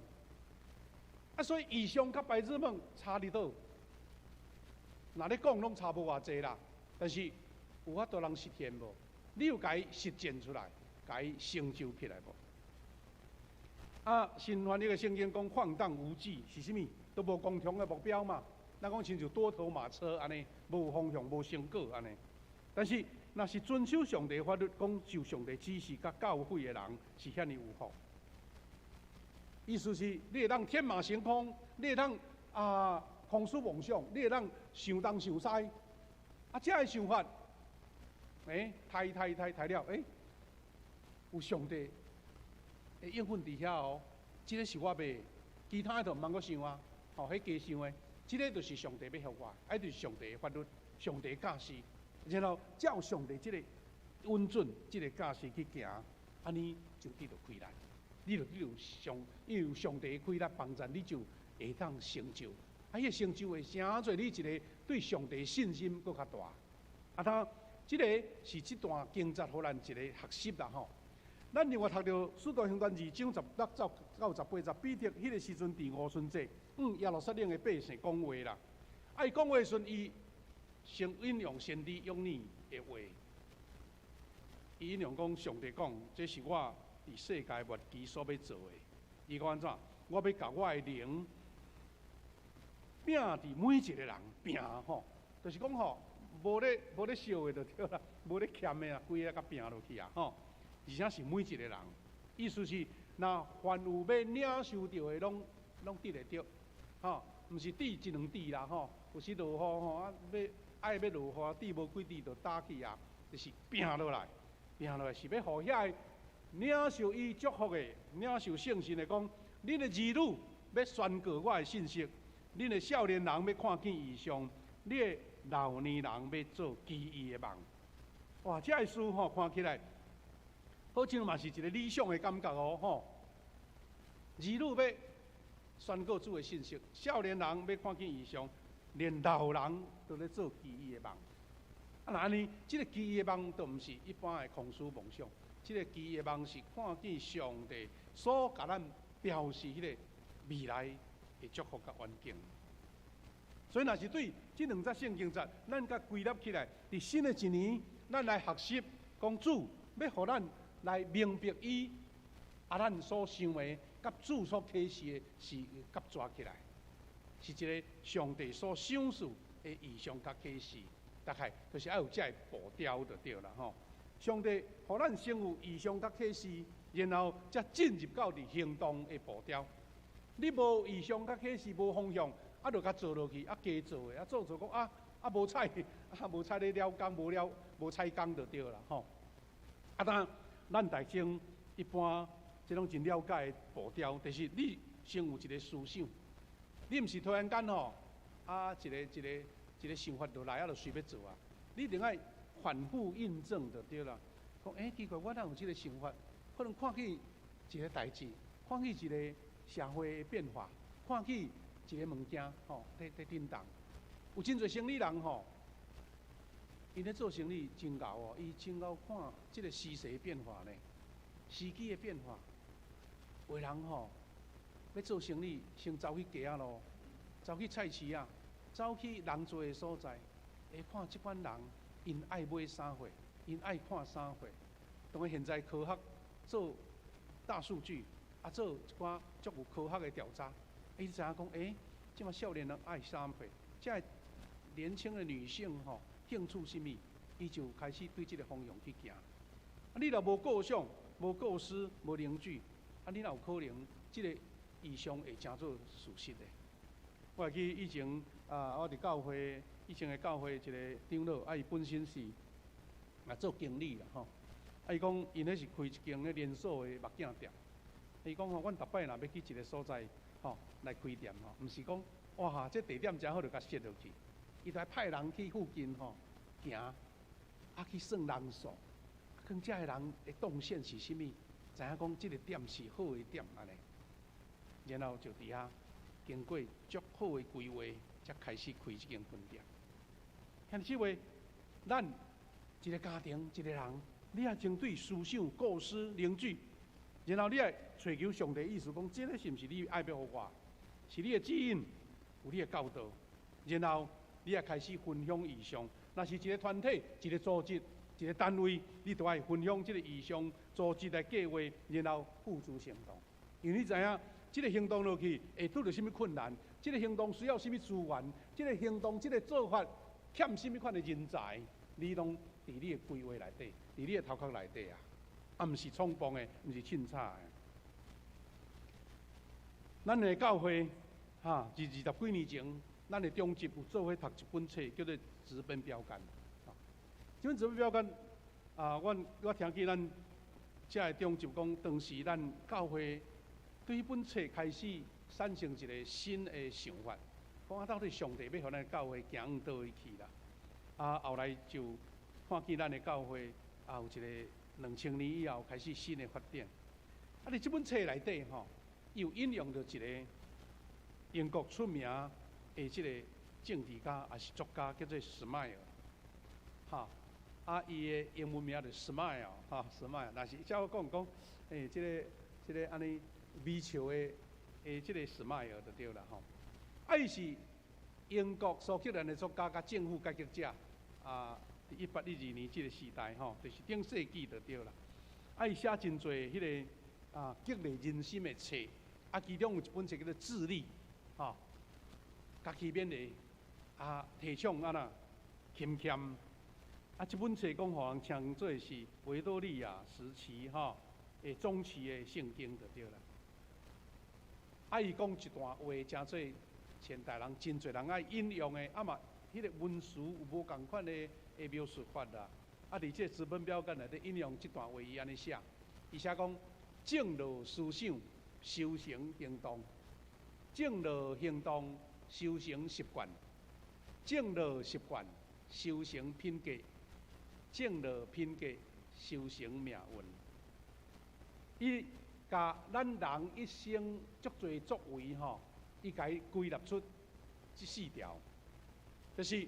所以异象甲白日梦差伫倒？若咧讲拢差无偌济啦，但是有法度人实现无？你有甲伊实践出来，甲伊成就起来无？新翻译的圣经讲放荡无际是啥物？都无共同的目标嘛。咱讲亲像多头马车安尼，无方向、无成果安尼。但是若是遵守上帝法律，讲受上帝指示甲教诲的人，是遐尼有福。意思是，你会当天马行空，你会当空思梦想，你会当想东想西，这个想法，太了，有上帝的应份伫遐哦。这个是我袂，其他的就毋通阁想迄加想的，这个就是上帝要互我，就是上帝的法律，上帝的教示。然后照上帝即个温准、即个教示去行，安尼就得到开力。你有上帝的开力帮助，你就会当成就。迄个成就会成做你一个对上帝信心搁较大。即个是即段经节互咱一个学习啦咱另外读到《使徒行传》2章16到18节，彼得迄个时阵伫五旬节，耶路撒冷的百姓讲话啦。伊讲话的时阵，伊先引用先知约珥的话，伊引用讲上帝讲，这是我伫世界末期所要做的。伊讲安怎？我要甲我的灵拼伫每一个人拼就是讲无咧烧的就对啦，无咧欠的啦，规个甲拼落去而且是每一个人。意思是，若凡有要领受到的，拢得会到，毋是滴一两滴啦有时落雨爱要落雨，滴无几滴就打去就是拼落来，是要互遐领受伊祝福的、领受圣神的讲，恁的儿女要宣告我的信息，恁的少年人要看见异象，你的老年人要做奇异的梦。哇，这个书看起来，好像嘛是一个理想的感觉儿女要宣告主的信息，少年人要看见异象，连老人都咧做奇异的梦。安尼，这个奇异的梦都毋是一般的空思梦想，这个奇异的梦是看见上帝所甲咱标示迄个未来的祝福甲环境。所以，若是对这两节圣经节，咱甲归纳起来，伫新的一年，咱来学习讲主要互咱来明白伊咱所想的甲主所启示的是夹抓起来，是一个上帝所赏赐的异象甲启示。大概就是要有这个步调就对了吼。上帝互咱先有异象甲启示，然后才进入到伫行动的步调。你无异象甲启示，无方向，啊，就甲做落去，啊，加做的，啊，做讲无采，无采咧了工，无采工就对啦吼。啊，当咱大众一般即种真了解的步调，就是你先有一个思想，你毋是突然间吼，一个想法就来啊，就随便做啊。你一定爱反复印证就对啦。讲奇怪，我哪有即个想法？可能看起一个代志，看起一个社会的变化，看起一个物件吼，在震动。有真侪生意人吼，因咧做生意真牛哦，伊真够看即个时势变化呢，时机的变化。有的人吼要做生意，先走去街仔咯，走去菜市啊，走去人多的所在，会看即款人因爱买啥货，因爱看啥货。当然现在科学做大数据，啊做一寡足有科学的调查，伊知影讲，即马少年人爱啥货，即个年轻的女性吼，兴趣甚物，伊就开始对即个方向去行。啊，你若无构想、无构思、无凝聚，啊，你哪有可能即个异象会成做事实的？我会记以前我伫教会，以前的教会一个长老，伊本身是做经理啦吼。伊讲，因迄是开一间咧连锁的目镜店。伊讲吼，阮逐摆若要去一个所在来开店毋是讲哇，这地点真好，就甲设落去。伊就派人去附近行，去算人数，看遮个人的动线是啥物，知影讲即个店是好的店安尼。然后就伫遐经过足好的规划，才开始开即间分店。像即话，咱一个家庭一个人，你也针对思想、构思、凝聚，然后你也寻求上帝意思，讲这个是毋是你爱要互我？是你的指引，有你的教导，然后你也开始分享异象。若是一个团体、一个组织、一个单位，你就爱分享这个异象、组织的计划，然后付诸行动。因为你知影，这个行动落去会拄到什么困难？这个行动需要什么资源？这个行动、这个做法欠什么款的人才？你拢伫你的规划内底，伫你的头壳内底啊，毋是创邦的，毋是凊彩的。咱的教会20几年前，咱的中级有做伙读一本册，叫做《资本标杆》。这本资本标杆我听见咱遮的中级讲，当时咱教会对迄本册开始产生一个新的想法，讲到底上帝要互咱教会行往倒位去啦？后来就看见咱的教会有一个2000年以后开始新的发展。伫这本册内底又引用到一个英国出名的即个政治家，也是作家，叫做 Smile， 伊的英文名就 Smile，Smile。但是照我讲，即个安尼微笑的即个 Smile 就对啦伊是英国苏格兰的作家甲政府改革者，1812年即个时代就是顶世纪就对啦。伊写真侪迄个激励人心的册。其中有一本册叫做《自立》，家己勉励，提倡谦谦。这本册讲，互人称作是维多利亚时期的中期的圣经就对啦。伊讲一段话，真做现代人真侪人爱引用的，嘛，迄个文词有无共款的描述法啦。伫这资本标杆内底引用这段话，伊安尼写，伊写讲正路思想。修成行动，正路行动修成习惯，正路习惯修成品格，正路品格修成命运。伊甲咱人一生足侪作为伊甲伊归纳出这4条，就是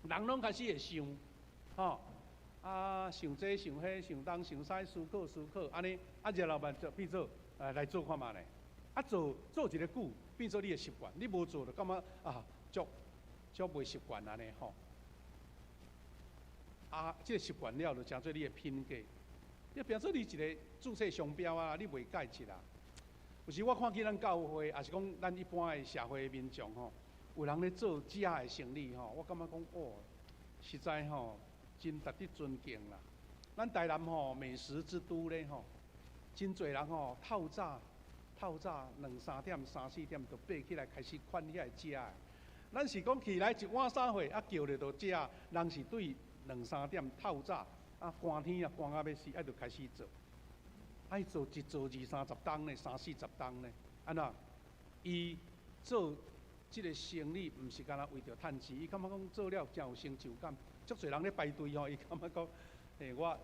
人拢开始会想，想这想迄，想东想西，思考，安尼然后慢就变做。来做看嘛咧，做一个久，变做你的习惯。你无做就感觉足袂习惯安尼这个习惯了就成做你的品格。你变做你一个注册商标你袂改一啦。有时我看见咱教会，也是讲咱一般的社会民众吼，有人咧做食的生意吼，我感觉讲哦，实在吼真值得尊敬啦。咱台南吼美食之都咧吼，真侪人吼透早2、3点、3、4点就爬起来开始款遐食的。咱是讲起来一碗3岁，啊叫着就食，人是对2、3点透早，啊寒天啊寒到要死，啊就开始做。爱做一做2、30档呢，3、40档呢，安怎？伊做即个生意，毋是干那为着趁钱，伊感觉讲做了真有成就感。足侪人咧排队吼，伊感觉讲，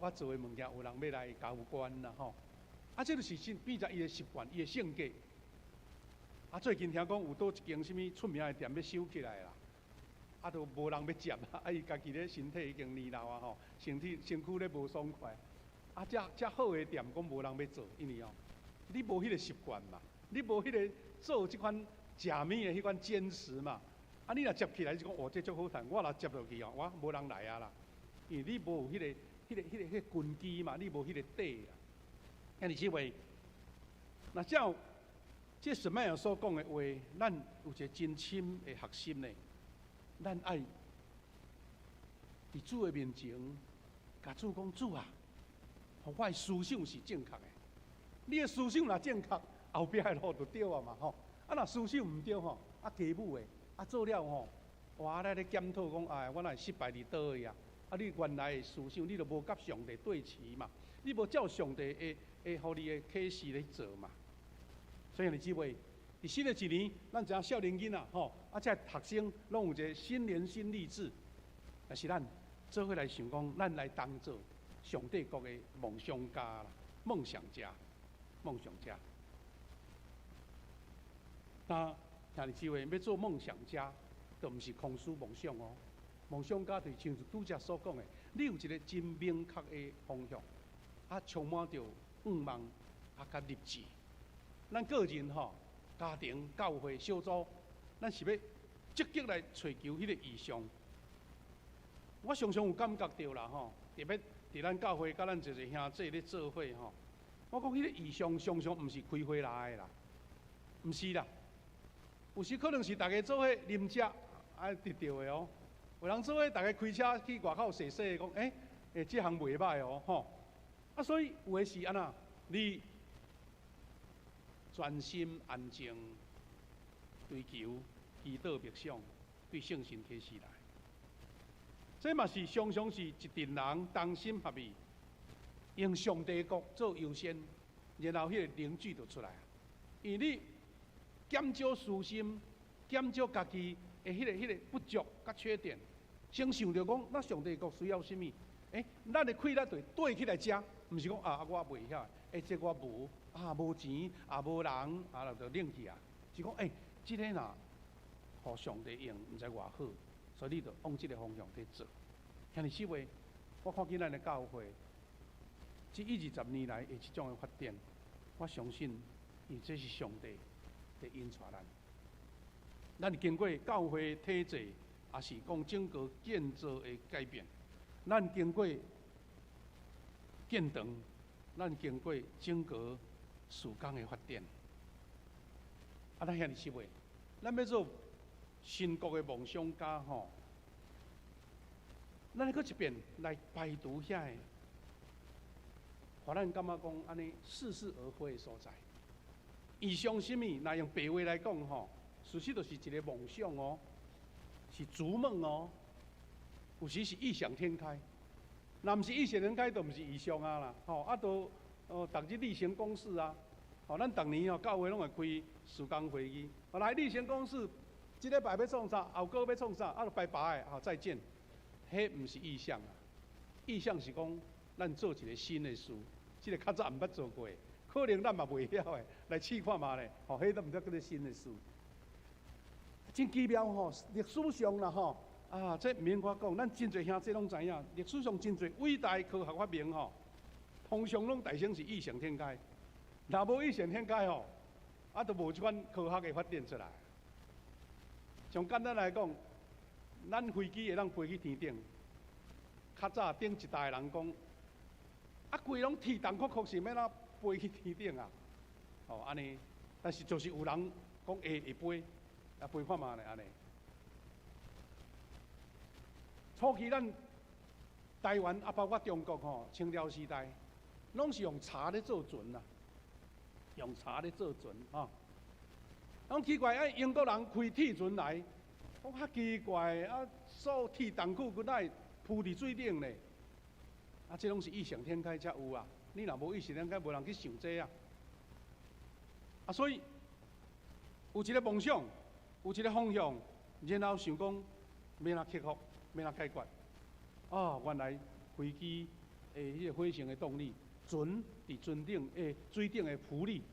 我做的物件有人要来交关啦吼。啊，这就是变成伊的习惯，伊的性格。啊，最近听讲有倒一间什物出名的店要收起来啦，啊，都无人要接啊，啊，伊家己咧身体已经年老啊吼，身躯咧无爽快。啊，遮好的店，讲无人要做，因为哦，你无迄个习惯嘛，你无迄个做即款食物的迄款坚持嘛。啊，你若接起来就讲，哦，这足好趁，我若接落去哦，我无人来啊啦，因为你无有迄个根基嘛，你无迄个底啦。遐尼即位，那照这什么样所讲的话，咱有一个真深的核心呢，咱爱伫主的面前，甲主讲主啊。我的思想是正确的，你的思想若正确，后壁的路就对啊嘛吼。啊，若思想毋对吼，啊家母的，啊做了吼，哇咧检讨讲，哎，我若失败伫倒位啊？啊，你原来的思想，你就无甲上帝对齐嘛，你无照上帝的互你的启示来做嘛。所以你姊妹，伫新的一年，咱知影少年囡仔吼，啊，这学生拢有一个新年新励志，但是咱做伙来想讲，咱来当做。上帝国的梦想家啦，梦想家。那兄弟姊妹要做梦想家，就毋是空思梦想哦。梦想家就像拄则所讲的，你有一个真明确的方向，啊，充满着愿望，啊，甲立志。咱个人吼，家庭、教会、小组，咱是要积极来追求迄个意向。我常常有感觉到啦吼，特别。伫咱教会，甲咱一个兄弟咧做伙吼，我讲迄个意向常常毋是开会来的啦，毋是啦，有时可能是大家做伙啉食啊得到的哦，有人做伙大家开车去外口踅踅，讲即项袂歹哦吼，啊所以有诶是安那，你专心安静追求祈祷默想，对圣神启示来。这嘛是常常是一群人同心合意，用上帝国做优先，然后迄个凝聚就出来。因为你减少私心，减少家己的迄个不足甲缺点，先想着讲，咱上帝国需要什么？咱的气力对起来食，毋是讲啊我袂晓，这我无啊无钱啊无人啊就冷去啊，是讲即个若互上帝用，毋知偌好。所以你就往这个方向去做。兄弟姊妹，我看见咱的教会，这20年来的这种的发展，我相信，因为这是上帝在引带咱。咱经过教会体制，也是讲整个建造的改变。咱经过建堂，咱经过整个时间的发展。啊，咱兄弟姊妹，咱要做。新国的梦想家吼，咱搁一遍来排除遐个，互咱感觉讲安尼似是而非的所在。意向什么？若用白话来讲吼，事实就是一个梦想哦，是逐梦哦，有时是异想天开。若毋是异想天开，就毋是意向啊啦。吼，啊都逐日例行公事啊。吼，咱逐年教会拢会开事工会议，来例行公事。即礼拜要创啥，后个要创啥，啊，就拜拜的，再见。迄毋是意向啊，意向是讲咱做一个新的事，即个较早毋捌做过，可能咱嘛袂晓的，来试看嘛咧。吼，迄都毋则叫做新的事。真奇妙吼，历史上啦吼，啊，这毋免我讲，咱真侪兄弟拢知影，历史上真侪伟大的科学发明吼，通常拢大声是异想天开，若无异想天开吼，啊，就无即款科学的发展出来。上简单来讲，咱飞机会当飞去天顶。较早顶一代人讲，规拢天动酷酷是要哪飞去天顶啊？安尼但是就是有人讲会飞，啊飞看嘛咧安尼。初期咱台湾啊，包括中国吼，清朝时代，拢是用茶咧做船啦，用茶咧做船吼。拢奇怪，英国人开铁船来，讲较奇怪啊，锁铁重躯骨来浮伫水顶咧。啊，这拢是异想天开才有啊！你若无异想天开，无人去想这啊。啊，所以有一个梦想，有一个方向，然后想讲要哪克服，要哪解决。哦，原来飞机迄个飞行的动力，船伫船顶水顶的浮力，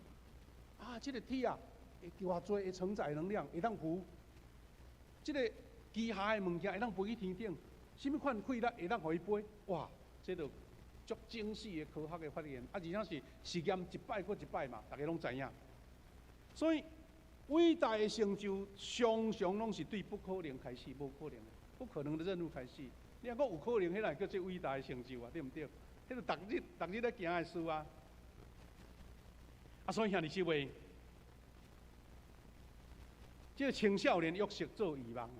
啊，这个铁啊，会偌济会承载能量，会当浮。这个机械的物件会当飞去天顶，什么款气力会当互伊飞？哇！这就足精细的科学的发现，啊，而且是实验一摆过一摆嘛，大家拢知影。所以伟大的成就，常常拢是对不可能开始，无可能的，不可能的任务开始。你若讲有可能，迄个叫做伟大的成就啊，对毋对？迄个逐日咧行的事啊。啊，所以兄弟姊妹，这个青少年约瑟做渔网啊，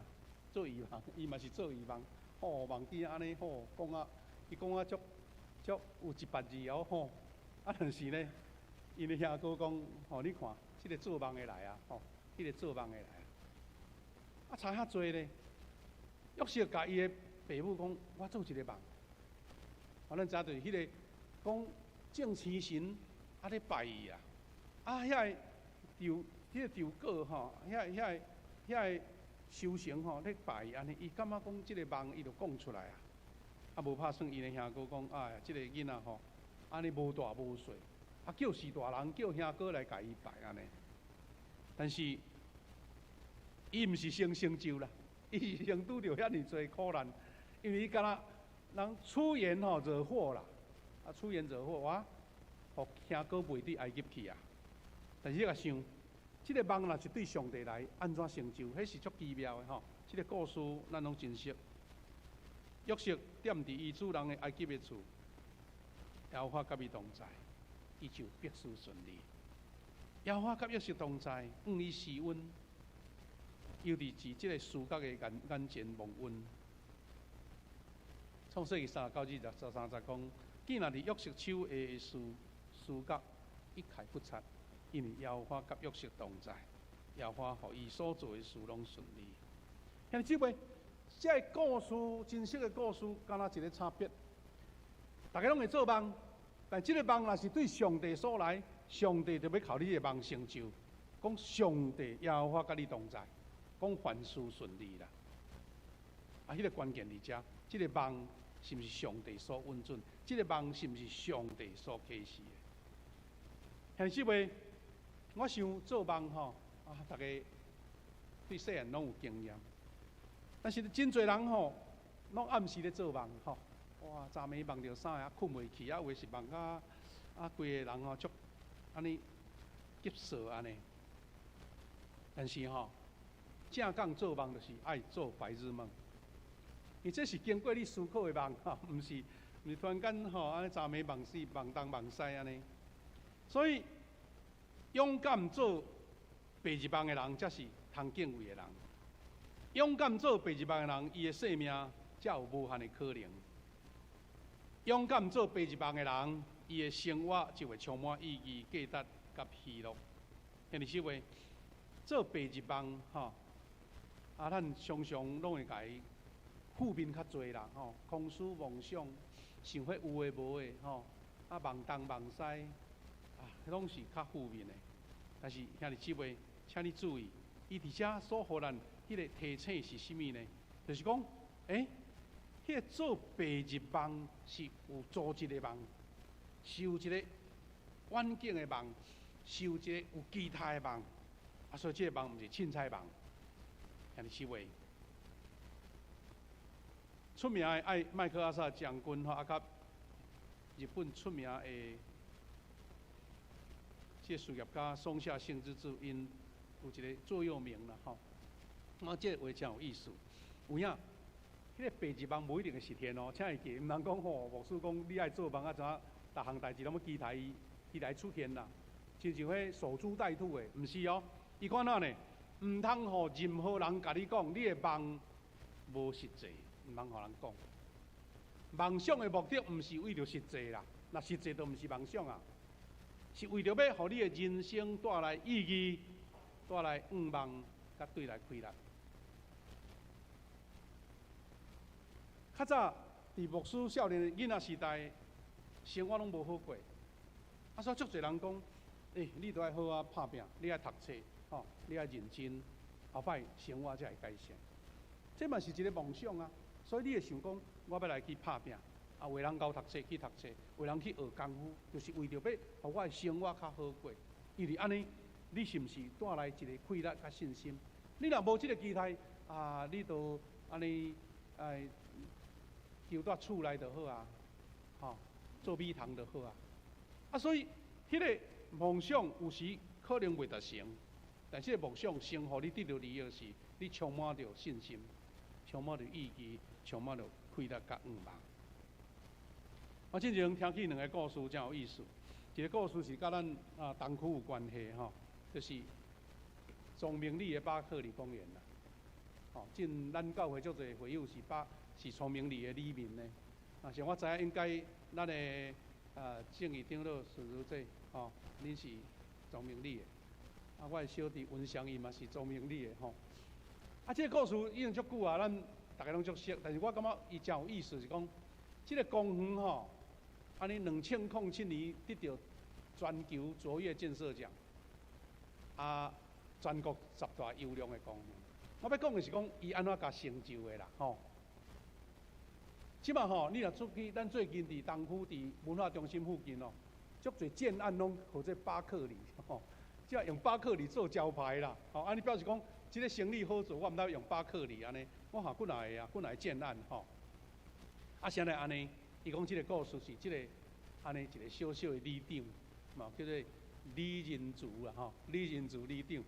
做渔网，伊嘛是做渔网，哦，网机安尼好讲啊。伊讲啊，足有一百字哦吼，啊，但是呢，因为兄哥讲，吼，你看，这个做梦的来啊，吼，这个做梦的来啊，啊，差遐济呢。约瑟甲伊的爸母讲，我做一个梦，啊，咱知就是迄个讲正天神啊咧拜伊啊，啊，遐个条果吼，遐个修行吼咧拜伊安尼，伊感觉讲这个梦伊就讲出来啊。啊，无拍算，伊的兄哥讲，哎呀，这个囡仔吼，安尼无大无细，啊，叫是大人，叫兄哥来甲伊拜安尼。但是，伊毋是先成就啦，伊是先拄着遐尼侪苦难，因为伊敢若人出言吼惹祸啦，啊，出言惹祸，哇，互兄哥袂伫埃及去啊。但是你甲想，这个梦若是对上帝来，安怎成就？迄是足奇妙的吼。这个故事咱拢真熟。约瑟踮伫伊主人的埃及的厝，耶和华甲伊同在，伊就必事顺利。耶和华甲约瑟同在，伊施恩，尤其是即个事角的眼前蒙恩。创世纪39至30讲，既然伫约瑟手下的事角一概不差，因为耶和华甲约瑟同在，耶和华互伊所做的事拢顺利。兄弟姊妹。这个故事，真实的故事，敢若一个差别。大家拢会做梦，但这个梦若是对上帝所来，上帝就要靠你的梦成就。讲上帝耶和华甲你同在，讲凡事顺利啦。啊，迄个关键伫遮，这个梦是毋是上帝所允准？这个梦是毋是上帝所启示的？兄弟姊妹，我想做梦吼，啊，大家对细汉拢有经验。但是真侪人吼，拢暗时咧做梦吼，哇，昨暝梦着啥啊，困袂去啊，有诶是梦啊，规个人吼足安尼急躁安尼。但是吼，正讲做梦就是爱做白日梦，因为这是经过你思考的梦吼，毋是突然间吼安尼昨暝梦死、梦东梦西安尼。所以勇敢做白日梦的人，才是通敬畏的人。勇敢做白日梦的人，伊的生命才有无限的可能。勇敢做白日梦的人，伊的生活就会充满意义、价值甲喜乐。兄弟姊妹，做白日梦吼，啊，咱常常拢会甲伊负面较侪人吼，空思妄想，想迄有诶无诶吼，啊，梦东梦西，啊，拢是较负面的。但是兄弟姊妹，请你注意，伊伫遮所互咱迄个提醒是啥物呢？就是讲，迄个做白日梦是有组织的梦，是有一个远景的梦，是有一个有期待的梦。啊，所以这个梦毋是凊彩梦。兄弟姊妹，出名的爱麦克阿瑟将军吼，啊，甲日本出名的这个事业家松下幸之助，因有一个座右铭啦吼。啊，这个话真有意思。有影，迄个白日梦无一定会实现哦，请会记，毋通讲吼，牧师讲你爱做梦啊，怎啊，逐项代志拢要期待伊出现啦。亲像迄守株待兔的，毋是哦。伊看哪呢？毋通互任何人甲你讲，你的梦无实际，毋通互人讲。梦想的目的毋是为着实际啦，那实际都毋是梦想啊，是为着要互你的人生带来意义，带来愿望，甲对来快乐。较早伫牧师少年的囡仔时代，生活拢无好过，所以足侪人讲，你都要好啊拍拼，你爱读册，你爱认真，后摆生活才会改善。这嘛是一个梦想啊，所以你会想讲，我要来去拍拼，为人教读册去读册，为人去学功夫，就是为着要互我的生活较好过。因为安尼，你是毋是带来一个快乐甲信心？你若无即个期待，你就安尼求到厝内就好啊，做米汤就好啊。所以，迄个梦想有时可能袂达成，但是个梦想成，互你得到利益是，你充满着信心，充满着意义，充满着快乐甲愿望。我之前听起两个故事真有意思，一个故事是甲咱东区有关系就是庄明里的巴克里公园啦。进咱教会足侪会友是庄明里的里民呢。像我知影应该咱的正义长老孙如姐，恁是庄明里的。我的小弟文祥伊嘛是庄明里的这个故事已经足久啊，咱大家拢足熟，但是我感觉伊真有意思，是讲这个公园安尼2007年得到全球卓越建设奖，全国10大优良的公园。我要讲的是讲伊安怎甲成就的啦即马你若出去，咱最近伫东区伫文化中心附近足侪建案拢号做巴克里即用巴克里做招牌啦安尼表示讲，即个生意好做，我毋得用巴克里安尼，我几若个几若个建案啥来安尼？伊讲即个故事是即个安尼一个小小的里长叫做李仁竹啦李仁竹里长。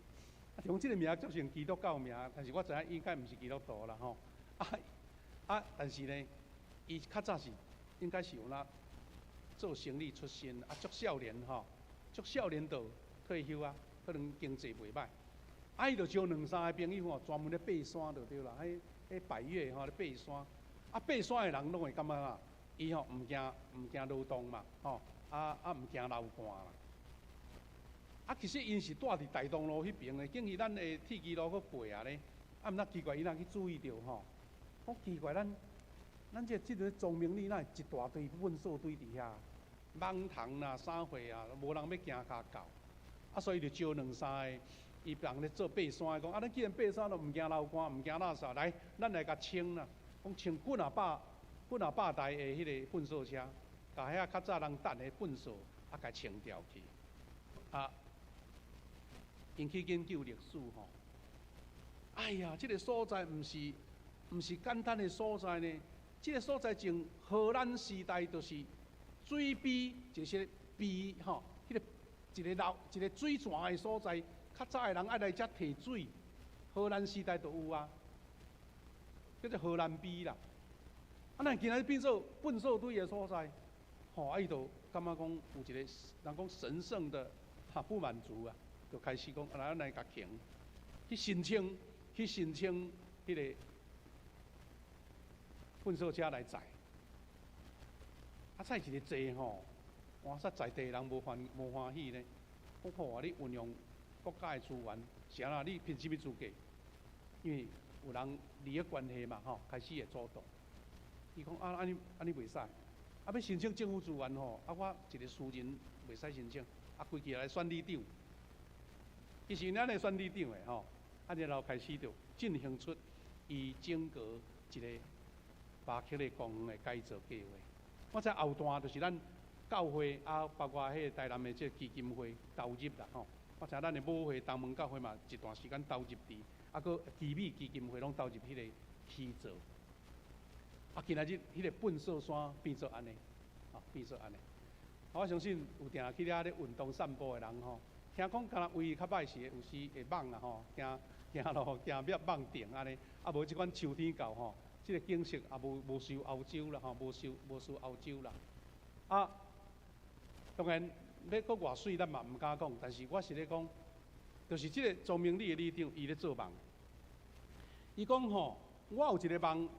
用即个名足像基督教名，但是我知影应该毋是基督徒啦但是呢，伊较早是应该是有做生意出身足少年足少年就退休可能经济袂歹，伊就招2-3个朋友专门咧爬山就对啦，迄百岳咧爬山，爬山的人拢会感觉伊毋惊劳动嘛毋惊流汗啦。其实因是住伫大东路迄边的，竟去咱的铁基路去过咧。毋那奇怪，伊若去注意到讲奇怪，咱即个庄明里哪会一大堆粪扫堆伫遐，蠓虫啦、啥货无人要行骹到。所以就招2-3个，伊人咧做爬山的讲，咱既然爬山都毋惊流汗，毋惊垃圾，来，咱来甲清啦，讲清几若百台的迄个粪扫车，甲遐较早人等的粪扫甲清掉去。因去研究历史哎呀，这个所在毋是简单的所在呢。这个所在从荷兰时代就是水逼，就是逼迄个一个水泉的所在。较早的人爱来遮摕水，荷兰时代就有叫做荷兰逼啦。咱今仔变做粪扫堆的所在，伊就感觉讲有一个人讲神圣的不满足就开始讲，咱来甲行去申请迄个粪扫车来载。载一个坐换煞在地人无欢喜呢。讲好你运用国家的资源，是安怎？你凭什么资格？因为有人利益关系嘛开始会主动。伊讲安尼袂使，要申请政府资源我一个私人袂使申请，规气来选里长。伊是咱来选里长的然后开始就进行出伊整个一个巴克的公园的改造计划。我知后段就是咱教会包括迄个台南的这基金会投入啦我知咱的母会东门教会嘛一段时间投入伫，搁奇美基金会拢投入迄个去做。今仔日迄个粪扫山变做安尼，变做安尼。我相信有定去遐咧运动散步的人听讲敢若位较歹是有时会网行路行灭网顶安尼，无即款秋天到即个景色也无受欧洲啦无受欧洲啦。当然要搁偌水，咱嘛毋敢讲。但是我是咧讲，就是即个庄明理的里长，伊咧做梦。伊讲吼，我有一个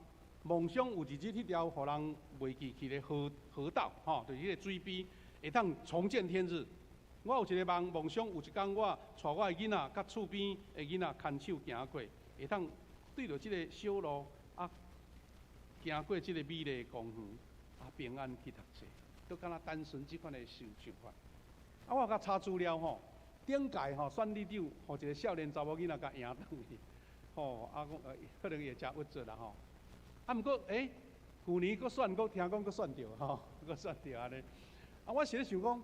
梦想有一日迄条互人袂记去的河道，吼，就是迄个水边会当重见天日。我有一个梦想有一天我带我的囡仔甲厝边的囡仔牵手行过，会当对着即个小路啊，行过即个美丽的公园，啊平安去读册，都敢若单纯即款的想法。啊，我甲查资料吼，顶届吼选里长，互一个少年查某囡仔甲赢倒去，吼，啊讲可能会真郁卒啦吼。啊，毋过去年佫选，佫听讲佫选着吼，佫选着安尼。啊，我是咧想讲，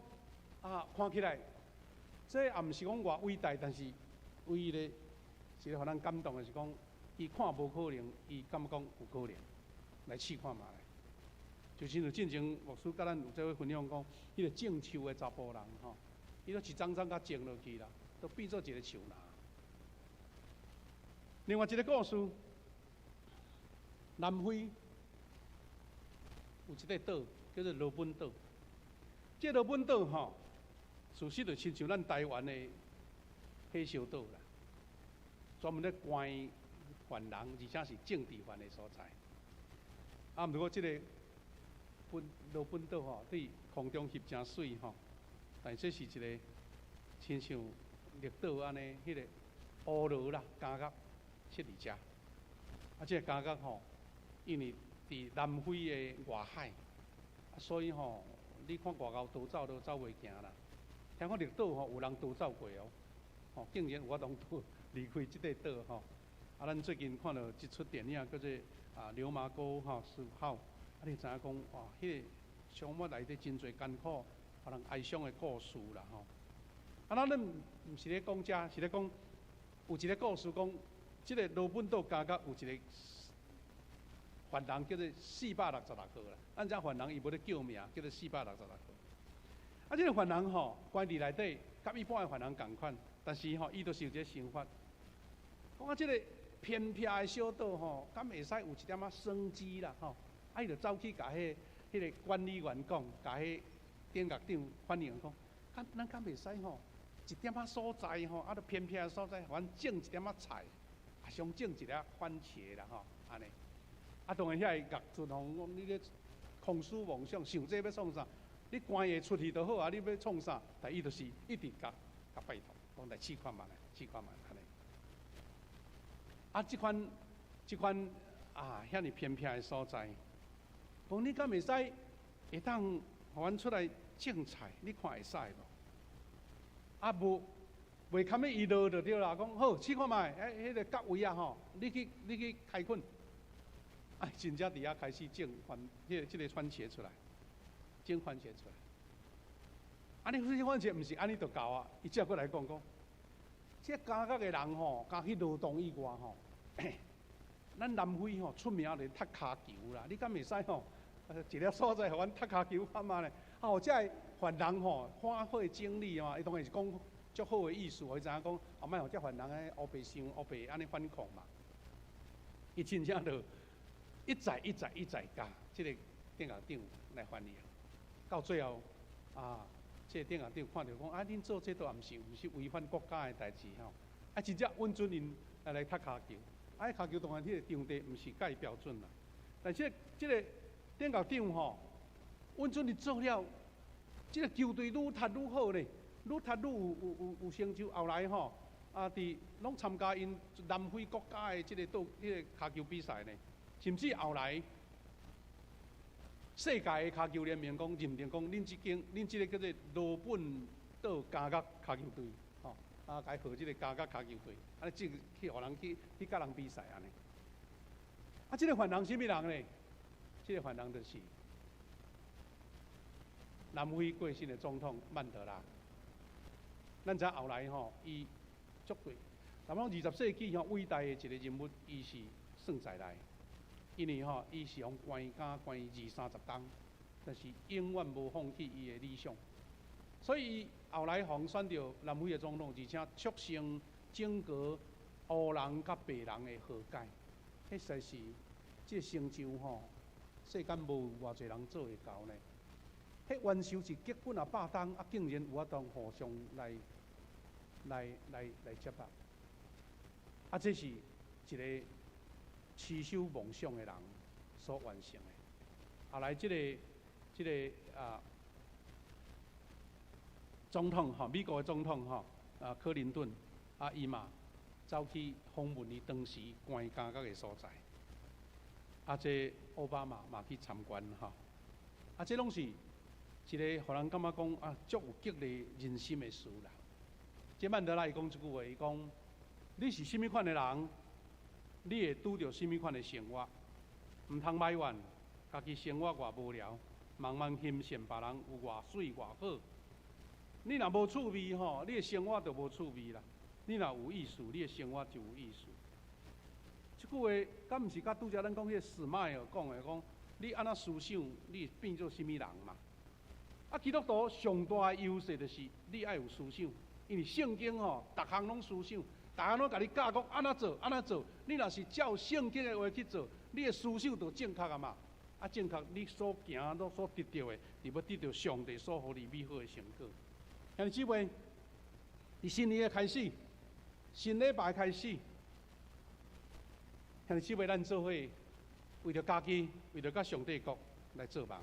啊，看起来，这也毋是讲偌伟大，但是唯一咧是咧互咱感动的是讲，伊看无可能，伊敢讲有可能，来试看嘛。就亲像进前牧师甲咱有做伙分享讲，迄个种树的查甫人吼，伊都一张张甲种落去啦，都变做一个树篮。另外一个故事。南非有一个岛叫做罗本岛，这罗本岛吼，事实就亲像咱台湾的火烧岛啦，专门咧关犯人，而且是政治犯的所在。啊，毋过这个罗本岛吼，对空中翕真水吼，但这是一个亲像绿岛安尼，迄个乌罗啦，感觉设伫遮。啊，这个感觉吼。因为伫南非的外海，所以吼，你看外口逃走都走袂行啦。听讲绿岛吼有人逃走过哦，吼竟然有法当离开即个岛吼。啊，咱最近看到一出电影叫做流麻沟吼思考，啊，你知影讲哇，迄个项目内底真侪艰苦，互人哀伤的故事啦吼。啊，咱毋是咧讲遮，是咧讲有一个故事讲，即个罗本岛加有一个。犯人叫做466号啦，咱遮犯人伊无咧叫名，叫做466号。啊，这个犯人吼，关伫内底，甲一般的犯人共款，但是吼，伊都是有一个想法。讲啊，这个偏僻的小岛吼，敢会使有一点仔生机啦吼，啊，伊就走去甲迄个管理员讲，甲迄顶局长反映讲，咱敢袂使吼，一点仔所在吼，啊，都偏僻的所在，反正种一点仔菜，啊，想种一粒番茄啦吼，安尼。啊，当然遐个学出吼，你咧空思妄想，想这要创啥？你关会出去就好啊！你要创啥？但伊就是一直甲拜托，讲来试看嘛来，试看嘛安尼。啊，即款啊，遐尼偏僻的所在，讲你敢袂使会当互阮出来种菜？你看会使无？啊无，袂堪伊落就对啦。讲好，试看卖，迄个角位啊吼，你去开垦。啊，真正伫遐开始种即个番茄出来，种番茄出来。啊，你这番茄毋是安尼就够啊？伊接过来讲，这加角的人吼，加去劳动以外吼，咱南非吼出名咧踢骹球啦。你敢袂使吼？一个所在互阮踢骹球看嘛咧？啊，或者犯人吼花费精力嘛，伊当然是讲足好的意思，伊知影讲，后摆互这犯人诶乌白想乌白安尼反抗嘛。伊真正就。一再教即个顶校长来翻译，到最后啊，即个顶校长看到讲啊，恁做这都毋是违反国家的代志吼，啊，真正允准因来踢骹球，啊，骹球当然迄个场地毋是介标准啦，但是即个顶校长吼，允准因做了，即个球队愈踢愈好咧，愈踢愈有成就，后来吼啊，拢参加因南非国家的即个骹球比赛呢。甚至后来，世界的骹球联盟讲认定讲，恁即个叫做罗本岛加角骹球队，吼，啊，改号即个加角骹球队，安尼即去互人去甲人比赛安尼。啊，即个犯人什么人呢？即个犯人就是南非过身的总统曼德拉。咱知后来吼，伊绝对，咱讲20世纪吼伟大的一个人物，伊是算在内。因为吼，伊是用关监关20-30天，但是永远无放弃伊的理想。所以伊后来互选到南非的总统，而且促成整个黑人甲白人的和解，迄实是这成就吼，世间无偌侪人做会到呢。迄元首是结婚啊8冬，竟然有法当互相来接纳，这是一个持守梦想的人所完成的。后来这个总统美国的总统克林顿伊嘛走去访问伊当时关监狱的所在，这奥巴马嘛去参观这拢是一个互人感觉讲足有激励人心的事啦。这曼德拉伊讲一句话，伊讲：你是甚物款的人，你会拄着甚物款的生活，唔通埋怨家己生活偌无聊，茫茫欣赏别人有偌水偌好。你若无趣味你的生活就无趣味啦。你若有意思，你的生活就有意思。这句话，敢毋是甲拄则咱讲迄个史迈尔讲的，讲你安怎思想，你会变做甚物人嘛？基督徒上大的优势就是你爱有思想，因为圣经逐项拢思想，逐项拢甲你教讲安怎做，安怎做。你若是照圣经的话去做，你的思想就正确啊嘛。正确，你所行所得到的，就要得到上帝所予你美好的成果。兄弟姊妹，伫新年的开始，新礼拜开始，兄弟姊妹，咱做伙为着家己，为着甲上帝国来做梦。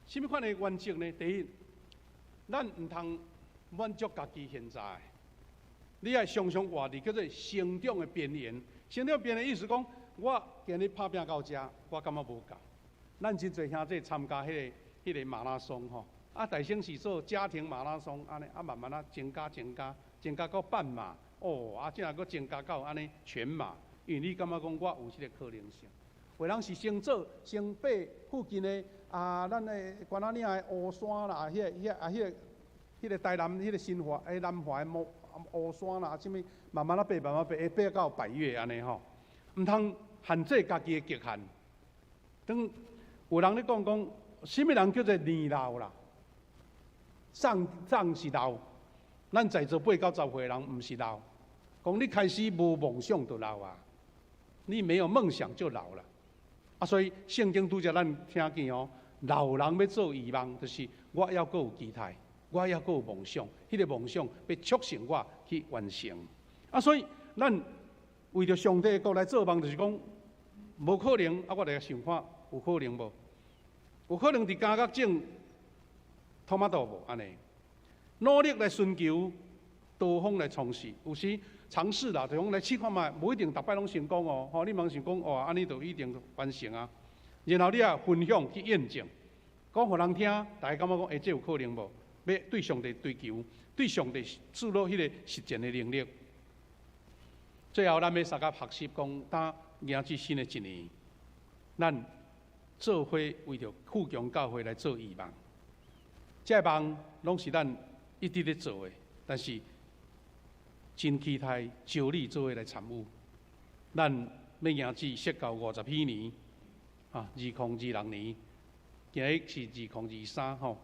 什么款的原则呢？第一，咱唔通满足家己现在，你要常常活伫叫做成长的边缘。成长边缘意思讲，我今日拍拼到遮，我感觉无够。咱真侪兄弟参加迄个马拉松大兴是做家庭马拉松安尼，慢慢增加到半马这样佫增加到安尼全马。因为你感觉讲我有这个可能性。有人是先爬附近的咱的关仔岭的乌山啦，迄个台南迄个新华南华的乌山啦，什物慢慢爬到百岳安尼唔通限制家己的极限。当有人咧讲，什么人叫做年老啦？长是老，咱在座8到10岁的人，唔是老。讲你开始无梦想就老啊，你没有梦想就老了。所以圣经拄则咱听见老人要做遗忘，就是我要阁有期待，我要阁有梦想，迄个梦想要促成我去完成。所以咱为着上帝的国来做梦，就是讲无可能我来想看有可能无？有可能伫家角种托马多无安尼？努力来寻求，多方来从事，有时尝试啦，就讲来试看卖，无一定逐摆拢成功你茫想讲安尼就一定完成啊。然后你分享去验证，讲互人听，大家感觉讲这有可能无？要对上帝追求，对上帝注入迄个实践的能力。最后，咱要三甲学习讲，当迎接新的一年，咱做伙为着富强教会来做预望。这梦拢是咱一直咧做的，但是真期待招你做伙来参与。咱要迎接设到50禧年，2026年，今日是2023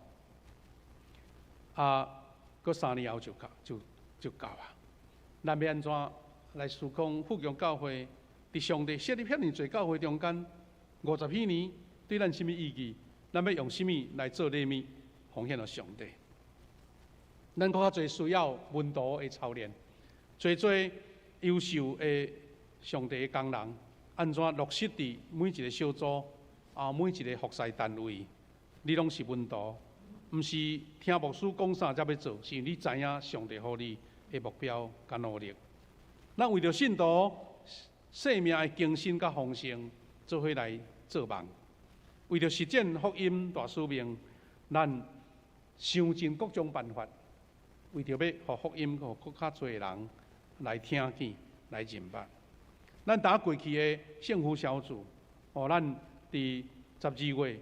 搁3年后就到啊。咱要安怎来思考富强教会伫上帝设立遐尼侪教会中间，50禧年对咱什么意义？咱要用什么来做礼物奉献给上帝？咱搁较侪需要文道的操练，侪优秀的上帝的工人，安怎落实伫每一个小组每一个服侍单位，你拢是文道，毋是听牧师讲啥才要做，是你知影上帝予你的目标甲努力。咱为着信徒生命的更新甲丰盛，做伙来做梦。为着实践福音大使命，咱想尽各种办法，为着要互福音互更较侪人来听见、来认捌。咱打过去的幸福小组，咱伫12月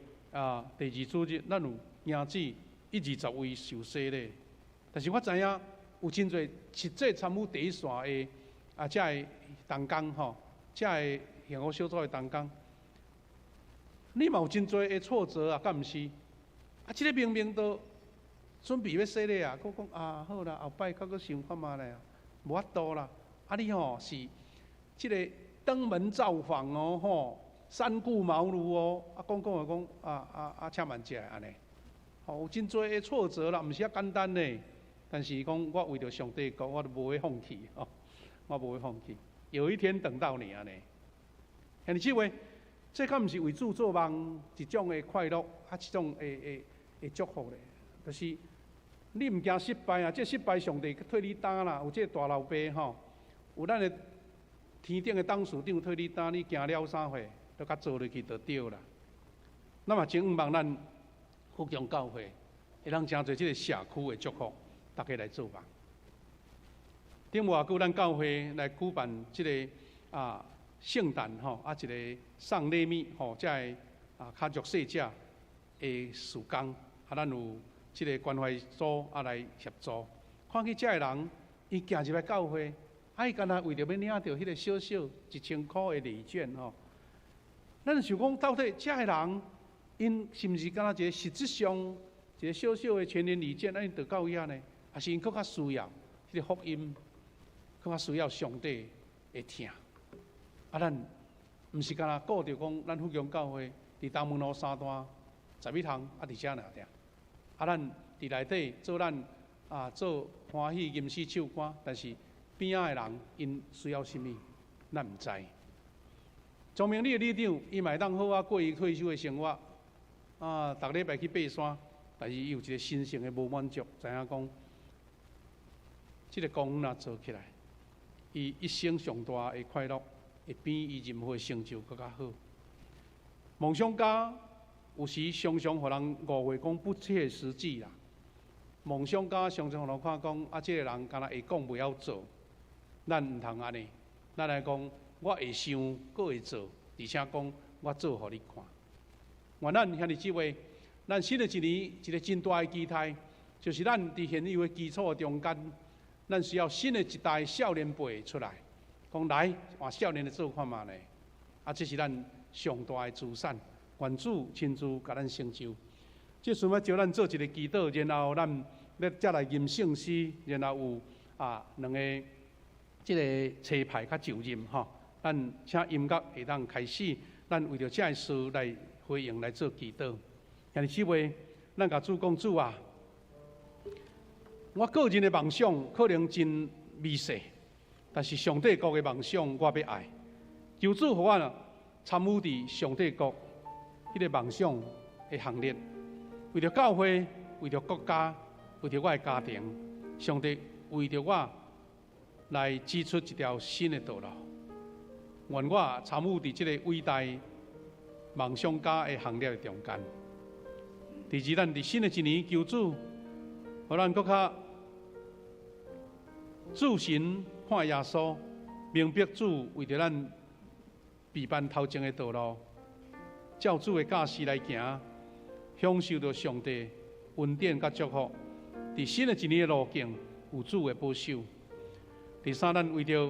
第2主日，咱有迎接120位受洗礼。但是我知影有真侪实际参与第一线的这个同工这个幸福小组的同工，你嘛有真侪的挫折敢毋是？这个明明都准备要洗礼佫讲好啦，后摆佫想看觅咧，无法度啦。你是这个登门造访三顾茅庐哦，讲，请慢食安尼。有真多的挫折啦，毋是遐简单呢。但是讲，我为着上帝国，我都无会放弃哦，我无会放弃。有一天等到你安尼，兄弟姊妹，这敢毋是为主做梦一种的快乐，一种的祝福咧。就是你毋惊失败啊，这失败上帝替你担啦。有这大老爸吼，有咱的天顶的董事长替你担，你行了啥货，都甲做落去就对啦。那么真望咱福强教会会当诚侪即个社区的祝福，大家来做吧。顶外久咱教会来举办即个圣诞吼，一个送礼物吼，才较弱势者的事工，咱有即个关怀组来协助。看去遮个人，伊行入来教会，伊干那为着要领到迄个小小1000块的礼券吼，咱想讲到底遮个人。因是毋是敢若一个实质上一个小小的全年礼券，咱就到遐呢？还是因佫较需要迄个福音，佫较需要上帝的听？咱毋是敢若顾着讲，咱福强教会伫东门路3段11巷伫遮尔定。咱伫内底做咱做欢喜吟诗唱歌，但是边仔的人因需要甚物，咱毋知。庄明理的理长，伊嘛会当好过伊退休的生活。逐礼拜去爬山，但是伊有一个心性的无满足，知影讲，即个功若做起来，伊一生上大的快乐，会比伊任何成就更较好。梦想家有时常常互人误会讲不切实际啦。梦想家常常互人看讲，即个人敢若会讲袂晓做，咱毋通安尼，咱来讲，我会想，佫会做，而且讲我做互你看。愿咱兄弟姊妹，咱新的一年一个真大的期待，就是咱伫现有的基础中间，咱需要新的一代少年辈出来，讲来换少年的做看嘛呢？这是咱上大的资产，愿主亲自甲咱成就。即阵要招咱做一个祈祷，然后咱再来吟圣诗，然后有两个即个车牌较就任吼。咱请音乐会当开始，咱为着这个事来。回应来做祈祷，兄弟姊妹，咱甲主讲主啊，我个人的梦想可能真微细，但是上帝国的梦想我要爱。求主互我参与伫上帝国迄个梦想的行列，为着教会，为着国家，为着我的家庭，上帝为着我来指出一条新的道路。愿我参与伫这个伟大梦想家的行列的中间。第二，咱伫新的一年求主，互咱更较自信看耶稣，明白主为着咱备办头前的道路，照主的教示来行，享受到上帝恩典甲祝福。伫新的一年的路径有主的保守。第三，咱为着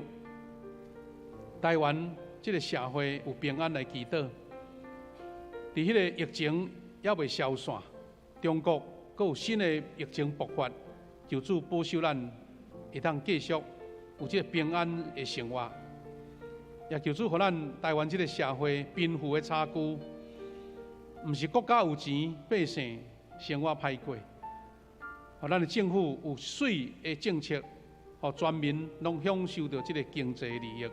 台湾这个社会有平安来祈祷。伫迄个疫情还未消散，中国阁有新的疫情爆发，求主保守咱会当继续有这个平安的生活，也求主互咱台湾这个社会贫富的差距，毋是国家有钱，百姓生活歹过，互咱的政府有水的政策，互全民拢享受到这个经济利益。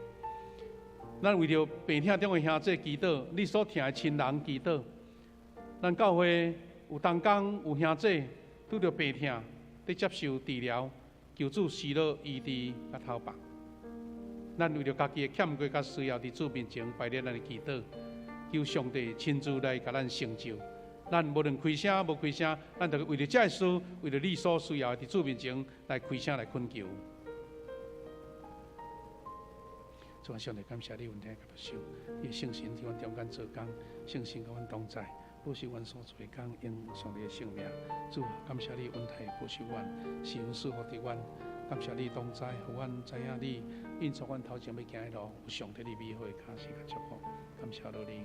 咱为着病痛中的兄弟祈祷，你所疼的亲人祈祷。咱教会有同工有兄弟拄着病痛，在接受治疗，求主施乐医治甲头病。咱为着家己的欠过甲需要，伫主面前摆列咱的祈祷，求上帝亲自来甲咱成就。咱无论开声无开声，咱就为着这事，为着你所需要，伫主面前来开声来恳求。主啊，上帝感谢你，阮听甲不受，你圣神伫阮中间做工，圣神甲阮同在，保守阮所做的工，用上帝的性命。主啊，感谢你恩待保守阮，是恩赐福伫阮。感谢你同在，互阮知影你引出阮头前要行的路，有上帝你美好的卡示甲祝福。感谢罗你。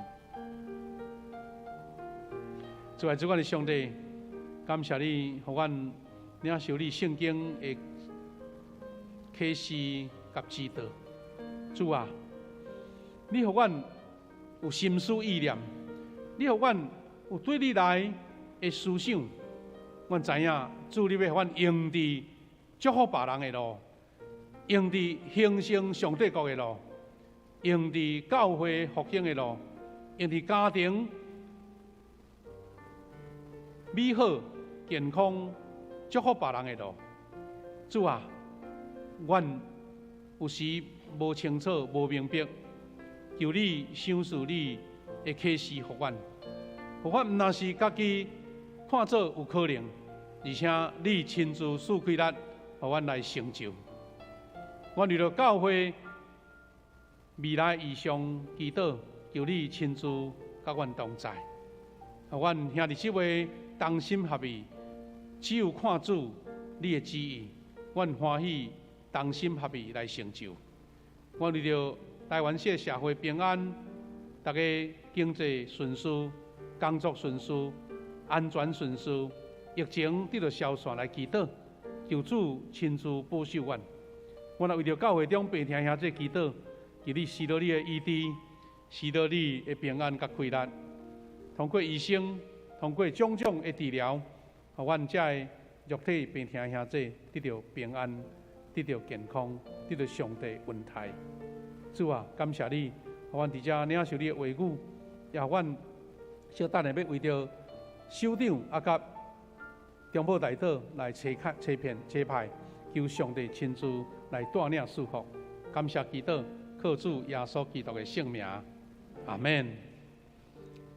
主啊，主阮的上帝，感谢你，互阮领受你圣经的启示甲指导。主啊，你互阮有心思意念，你互阮有对你来的思想，阮知影主你要互阮用伫祝福别人的路，用伫兴盛上帝国的路，用伫教会复兴的路，用伫家庭美好健康祝福别人的路。主啊，阮有时无清楚、无明白，求你赏赐你的启示予阮，予阮毋但是家己看做有可能，而且你亲自赐开力，予阮来成就。阮为了教会未来异象祈祷，求你亲自甲阮同在，予阮兄弟姊妹同心合意，只有看主你的旨意，阮欢喜同心合意来成就。我为了台湾社会平安，大家经济顺遂，工作顺遂，安全顺遂，疫情得到消散来祈祷，求主亲自保守阮。我也为了教会中病痛兄弟祈祷，求你赐到你的医治，赐到你的平安甲快乐。通过医生，通过种种的治疗，互阮这的肉体病痛兄弟得到平安，得到健康，得到上帝恩待。主啊，感谢你，互阮伫遮领受你的话语，也互阮小等下要为着首长啊甲中保大岛来找派，求上帝亲自来带领赐福。感谢祈祷，靠主耶稣基督的圣名，阿门。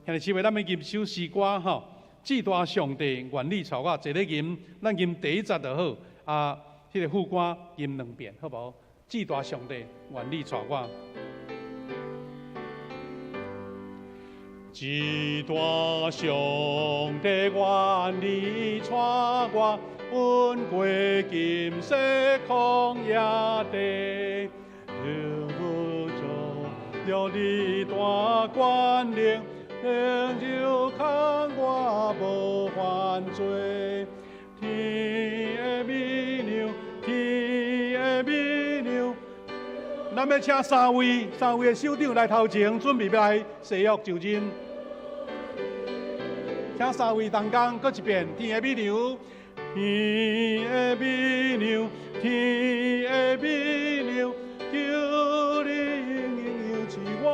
兄弟姊妹，咱要吟首诗歌吼，至大上帝愿你带我，坐咧吟，咱吟第一节就好。啊，迄个副歌吟2遍，好无？至大上帝愿你带我。至大上帝愿你带我，奔过金色曠野地，有你大权能，成就看我无犯罪。天的美娘，天的美娘，咱要请三位的首长来头前，准备要来誓约就任。请3位同工，搁一遍，天的美娘，天的美娘，天的美娘，求你应许我，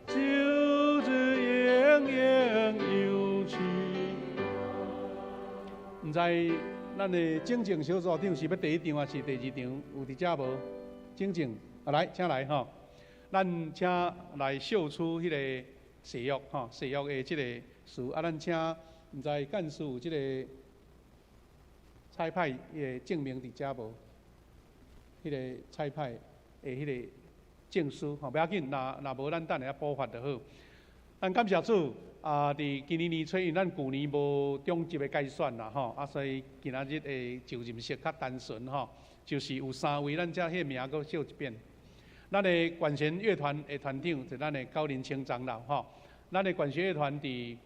就是应许。唔知咱的正正小组长是要第1场还是第2场？有伫遮无？正正，来，请来吼。咱请来秀出迄个誓约吼，誓约的即个词啊，咱请唔知干事有即个差派的证明伫遮无？迄个差派的迄个证书吼，不要紧，若无咱等下补发就好。咱感谢主啊！伫今年年初，因咱旧年无中级的改选啦吼，啊，所以今仔日的就任式较单纯吼，就是有3位，咱遮迄名佫秀一遍。咱的管弦乐团的团长是咱的高林清长老吼，咱的管弦乐团伫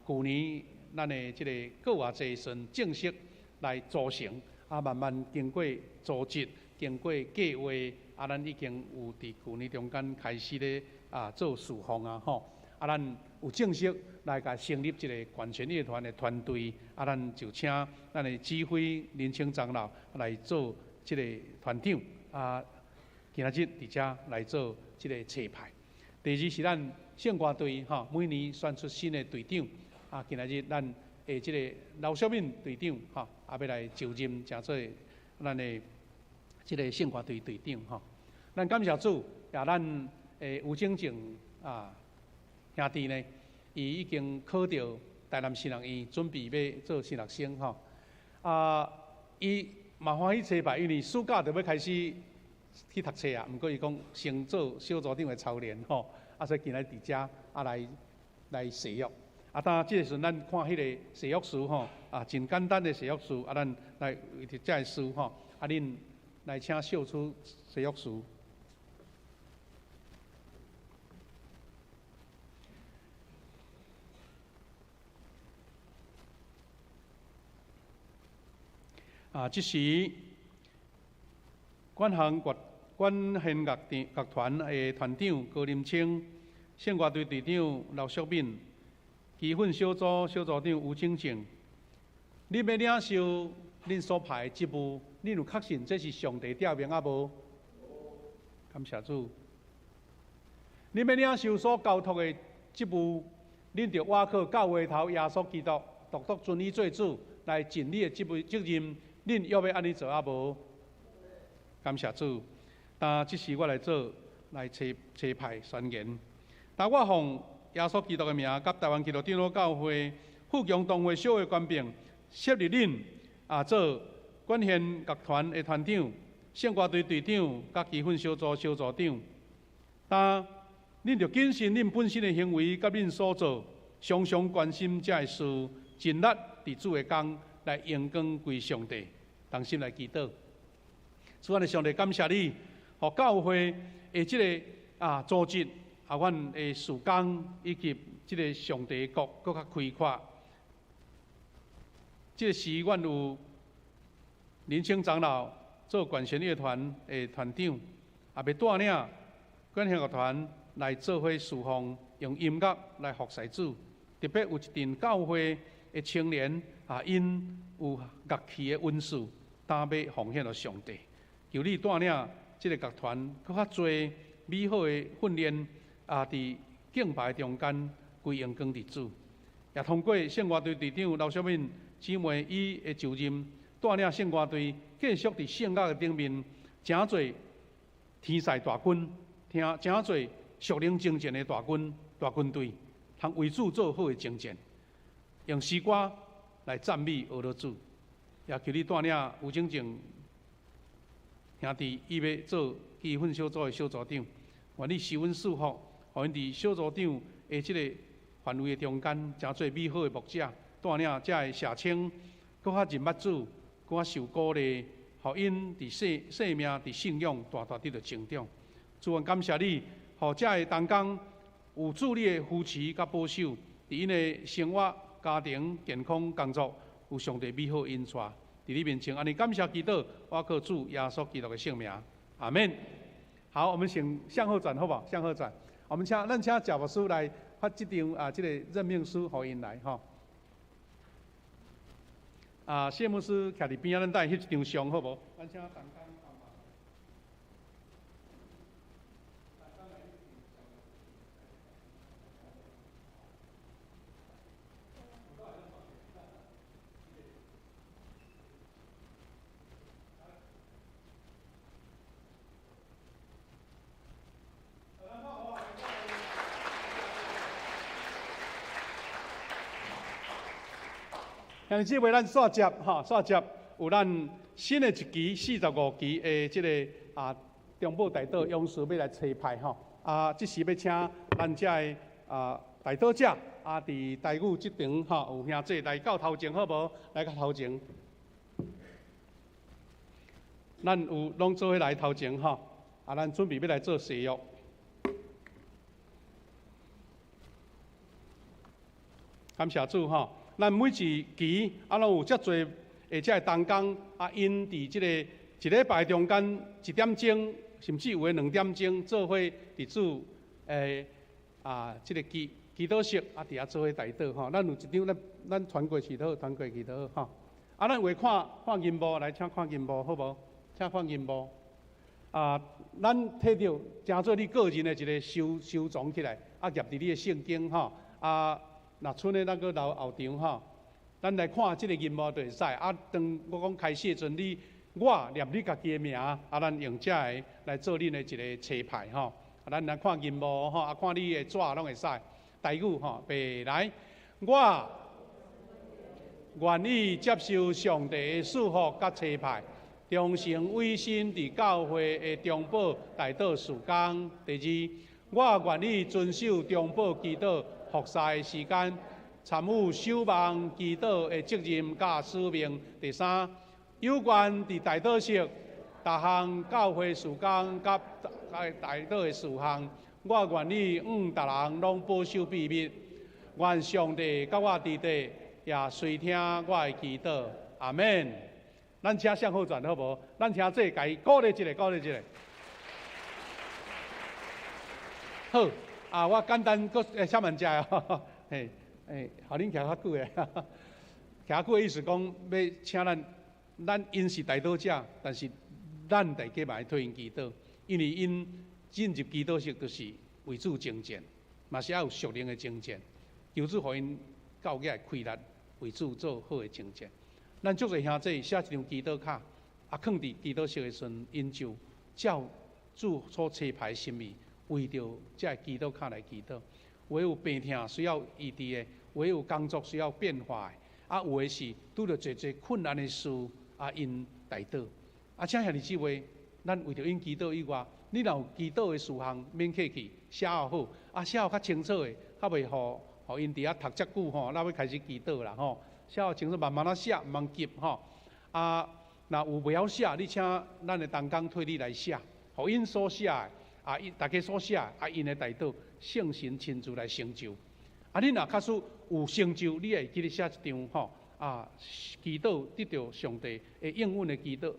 旧年咱的即个各外济顺正式来组成，啊，慢慢经过组织，经过计划，啊，咱已经有伫旧年中间开始咧做事奉啊吼，啊，咱有正式来甲成立一个管弦乐团的团队，啊，咱就请咱的指挥林清长老来做即个团长啊。今仔日伫遮来做即个彩排。第2是咱圣歌队吼，每年选出新的队长。啊，今仔日咱的即个刘小敏队长吼，也要来就任，诚做咱的即个圣歌队队长吼。咱感谢主，也咱吴正正兄弟呢，伊已经考到台南新学院，准备要做新学生吼。伊嘛欢喜彩排，因为暑假就要开始去读册啊，毋过伊讲先做小组长的操练吼，啊，所以今日伫遮来誓约。啊，当即个时阵，咱看迄个誓约书吼，真简单的誓约书，啊，咱来为着这个书吼，啊，恁来请秀出誓约书。即时管行管弦乐团的团长高林清、献歌队队长刘淑敏、基本小组小组长吴清静，你要领受恁所派的职务，恁有确信这是上帝点名啊无？感谢主。你要领受所交托的职务，恁着倚靠教会头耶稣基督，独独尊伊做主，来尽你的责任。恁要安尼做啊无？感谢主。但即时我来做来车派宣言。但我奉耶稣基督的名，甲台湾基督长老教会富强同会小会官兵，设立恁做管弦乐团的团长、献歌队队长、甲基本小组小组长。但恁着谨慎恁本身的行为，甲恁所做，常常关心这个事，尽力伫主的工来荣光归上帝，同心来祈祷。主啊，上帝感谢你。互教会的即个组织，阮的事工以及即个上帝的国更较开阔。即个时，阮有年轻长老做管弦乐团的团长，也要带领管弦乐团来做伙侍奉，用音乐来服侍主。特别有一群教会的青年，因有乐器的恩赐，担要奉献给上帝。求你带领这个乐团更较多美好的训练，伫敬拜中间归荣光伫主，也通过献歌队队长刘小敏姊妹伊的就任，带领献歌队继续伫圣乐的顶面，真侪天才大军，真侪属灵精进的大军队，通为主做好的征战，用诗歌来赞美俄罗主，也求你带领吴正正兄弟，伊要做基本小组的小组长，愿你施恩赐福，互因伫小组长的即个范围的中间，真做美好的牧者，带领这个社青，更较认捌主，更较受鼓励，互因伫生命、伫信仰大大得到成长。主愿感谢你，互这个同工有主你的扶持甲保守，伫因的生活、家庭、健康、工作有上帝美好的恩赐。伫你面前，安尼感谢祈祷，我靠主耶稣基督的圣名，阿门。好，我们请向后转，好不好？向后转，我们请贾牧师来发这张这个任命书，互因来哈。谢牧师徛伫边仔，咱等下翕一张相，好无？咱请同工。兄弟姊妹，咱煞接煞接有咱新的一期45期的即个中部大道勇士要来车派吼。即时要请咱遮的大道者伫台语即场有兄弟来到头前好无？来到头前，咱有拢做伙来头前吼。咱准备要来做誓约。感谢主吼。咱每一期拢有遮侪遮个同工因伫即个一礼拜中间1点钟，甚至有诶2点钟做伙伫主即个祈祷室伫遐做伙代祷吼。咱有一张咱团过祈祷，团过祈祷吼。咱话看银幕来，请看银幕好无？请看银幕。咱摕到诚做你个人的一个收藏起来，夹伫你的圣经吼。若剩的咱个留后场吼，咱来看即个银幕就会使。当我讲开始的时阵，我念你家己的名，咱用这个来做恁的一个车牌吼。咱来看银幕吼，看你的纸拢会使。台语吼，白来，我愿意接受上帝的祝福甲车牌，忠诚委身伫教会的中保大道事工。第二，我愿意遵守中保祈祷服侍的时间，参与守望祈祷的责任甲使命。第三，有关伫大道室逐项教会事工甲大道的事项，我愿意逐人拢保守秘密。愿上帝甲我伫地，也垂听我的祈祷。阿免。咱请向后转好无？咱请这家鼓励一下，鼓励一下。好，我简单搁请问一下哦，嘿，互恁徛较久诶，徛较久诶意思讲要请咱因是代祷者，但是咱大家嘛要替因祈祷，因为因进入祈祷室就是为主征战，嘛是要有属灵诶征战，求主互因教业开力，为主做好诶征战。咱足侪兄弟写一张祈祷卡，放伫祈祷室诶时阵，因就照主所册牌心意，为着这祈祷卡来祈祷。有诶有病痛需要医治诶，有诶有工作需要变化诶，有诶是拄着侪困难诶事，因代祷。请兄弟姊妹，咱为着因祈祷以外，你若有祈祷诶事项，免客气，写好，写好较清楚诶，较袂互因伫遐读遮久吼，咱要开始祈祷啦吼。写好清楚，慢慢写，毋通急吼。若有袂晓写，你请咱的同工替你来写，互因所写的，因大家所写的，因的代祷，圣神亲自来成就。你若假使有成就，你会记得写一张吼，祈祷得到上帝的应允的祈祷，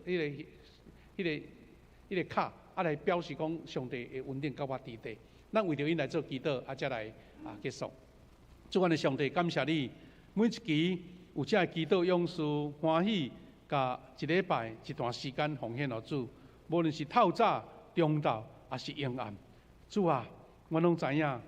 迄个卡，来表示讲上帝会稳定到我伫地。咱为着因来做祈祷，才来结束。主安的上帝，感谢你，每一期有这祈祷勇士欢喜，甲一礼拜一段时间奉献予主，无论是透早、中昼，还是阴暗。主啊，我拢知影，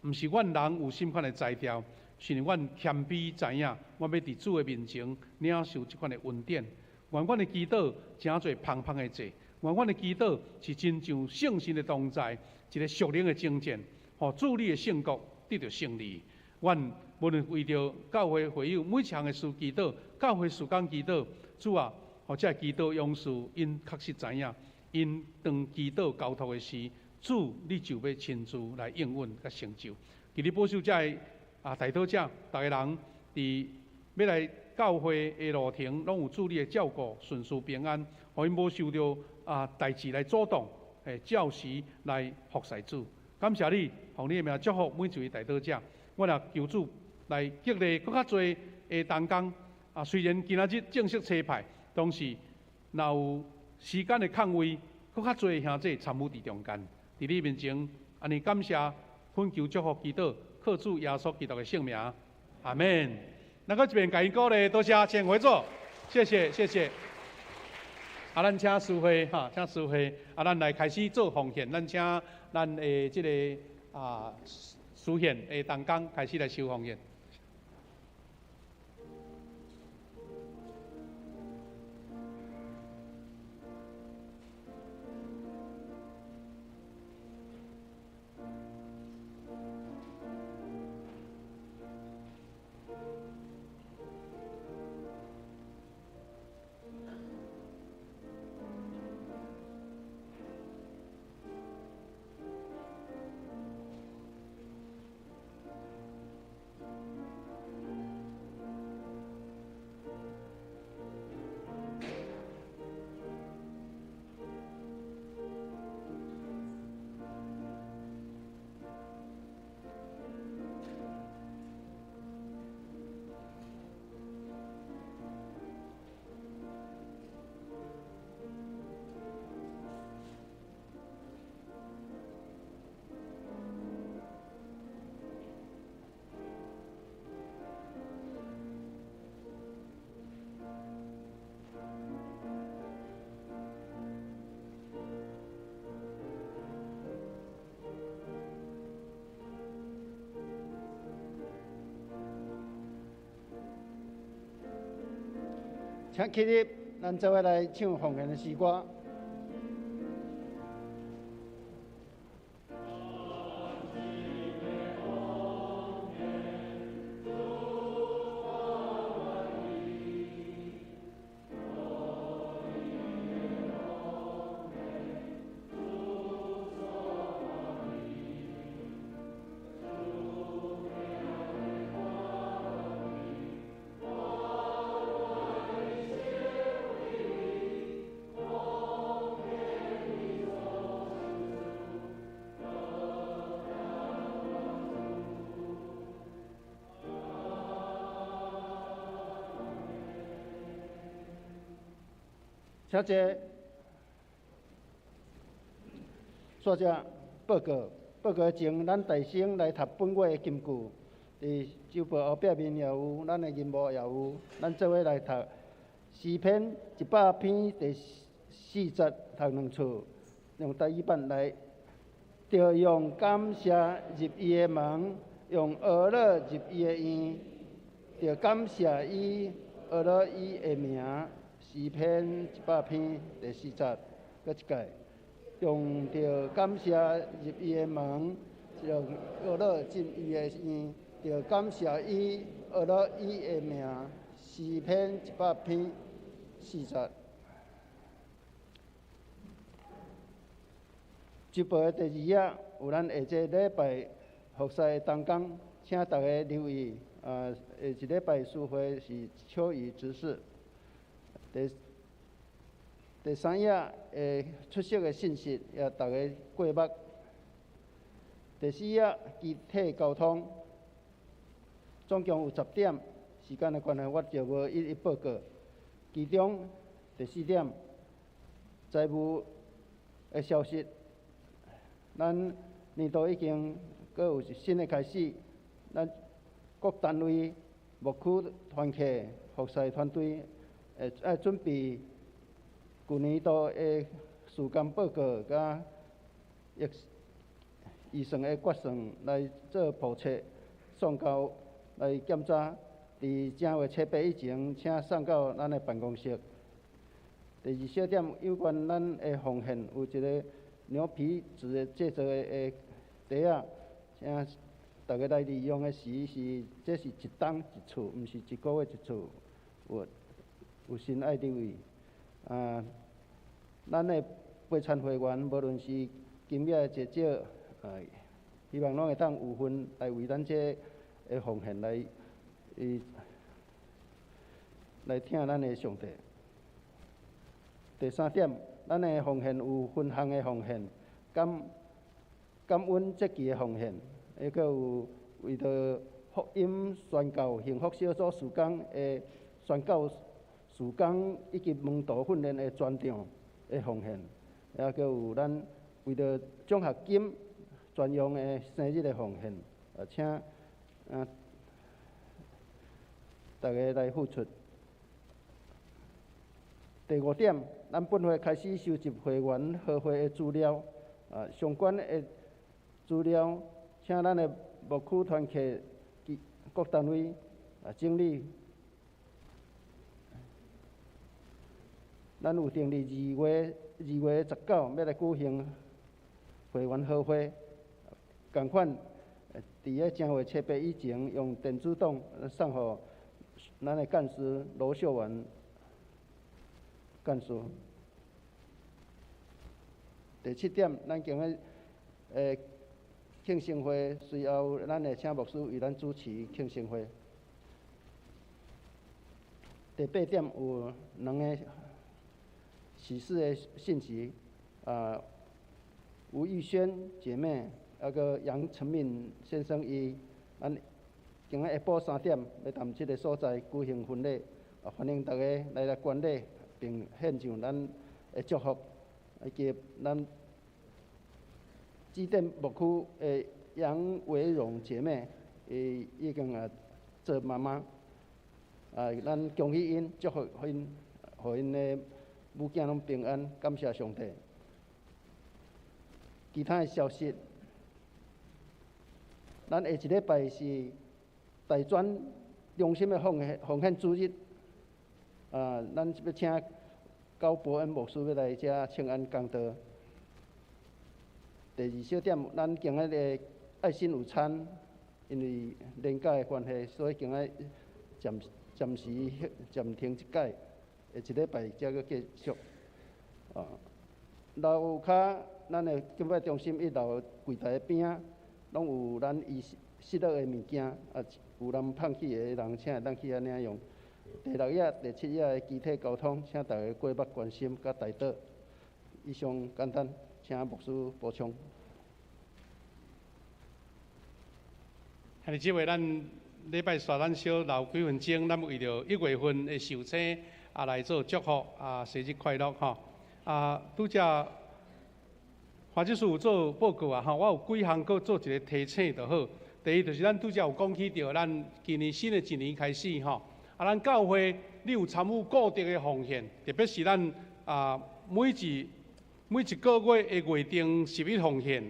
毋是阮人有心款的才调，是阮谦卑知影，我要伫主的面前领受这款的恩典。愿阮的祈祷真侪芳芳的做，愿阮的祈祷是亲像圣神的同在，一个属灵的征战，互主你的圣国得到胜利。阮无论为着教会会友每项的事祈祷，教会事工祈祷，主啊，或者祈祷勇士因确实知影，因当祈祷交托的时，主你就要亲自来应允甲成就。今日保守这代祷者，大家人伫要来教会的路程，拢有主你的照顾，顺遂平安，互因无受到代志来阻挡，照时来服侍主。感谢你，互你的名祝福每一位代祷者。我也求主来激励更较多的同工。虽然今仔日正式车牌，当时若有时间的空位，更较多兄弟参与伫中间，伫你面前，安尼感谢、恳求、祝福、祈祷，靠主耶稣基督的圣名，阿门。那个一遍感恩鼓励，多谢前会座，谢谢谢谢。咱请师会请师会，咱来开始做奉献，咱请咱的这个书献的同工开始来收奉献。请起立，咱做伙来唱奉献的诗歌。请坐，作者报告报告前，咱大声来读本月的金句，伫周报后壁面也有，咱的银幕也有，咱做伙来读诗篇100篇第4节读2次，用台语版来。着用感谢入伊的门，用俄乐入伊的院，着感谢伊，俄乐伊的名。诗篇100篇第4节，搁一届，用着感谢入伊的门，用俄乐进伊的院，着感谢伊，俄乐伊的名。诗篇100篇4节。周报的第2页有咱下一礼拜服侍的同工，请大家留意。下一礼拜司会是秋雨执事。第3页出色的信息，也大家过目。第4页集体交通，总共有10点，时间的关系，我就无一一报告。其中第4点，财务的消息。咱年度已经阁有新的开始，咱各单位、牧区团契、服侍团队，爱准备旧年度的事工报告，甲预算的决算来做铺测，送到来检查。伫正月7、8以前，请送到咱的办公室。第2小点，有关咱的奉献有一个。牛皮纸制作的袋啊，请大家来利用的时这是一档一次，毋是一个月一次，有心爱留意。咱的陪餐会员，无论是金额多少，希望拢会当有份来为咱这的奉献来听咱的上帝。第3点。咱的奉献有分项的奉献，感恩节期的奉献，还佫有为着福音宣教幸福小组事工的宣教事工以及门徒训练的专场的奉献，还佫有咱为着奖学金专用的生日的奉献，请大家来付出。第5点。咱本会开始收集会员合会的资料，相关的资料，请咱的牧区团契各单位整理。咱有定伫2月19要来举行会员合会，共款伫个正月7、8以前，用电子档送互咱的干事罗秀元。干事。第7点，咱今日庆生会，随后咱会请牧师为咱主持庆生会。第8点有2个喜事的信息，吴玉轩姐妹，个杨成敏先生伊，咱今日下晡3点要踮即个所在举行婚礼，欢迎大家来观礼。并献上咱的祝福，以及咱基甸牧区的杨维荣姐妹，已经做妈妈，咱恭喜因，祝福因，互因的母囝拢平安，感谢上帝。其他的消息，咱下一礼拜是大专中心的奉献主日。咱要请高伯恩牧师要来遮请安讲道。第2小点，咱今仔的爱心午餐，因为年假的关系，所以今仔暂时暂停一届，下一礼拜才搁继续。楼骹咱的敬拜中心1楼柜台边仔，拢有咱失落的物件，有人放弃的人，请会当去安尼用。第6页、第7页的集体交通，请大家过目关心甲带导。以上简单，请牧师补充。即位咱礼拜煞咱小留几分钟，咱为着1月份的寿星来做祝福生日快乐吼！拄则花技师有做报告啊，我有几项搁做一个提醒就好。第一就是咱拄则有讲起到，咱今年新的一年开始咱教会你有参与固定的奉献，特别是咱每一个月的月定11奉献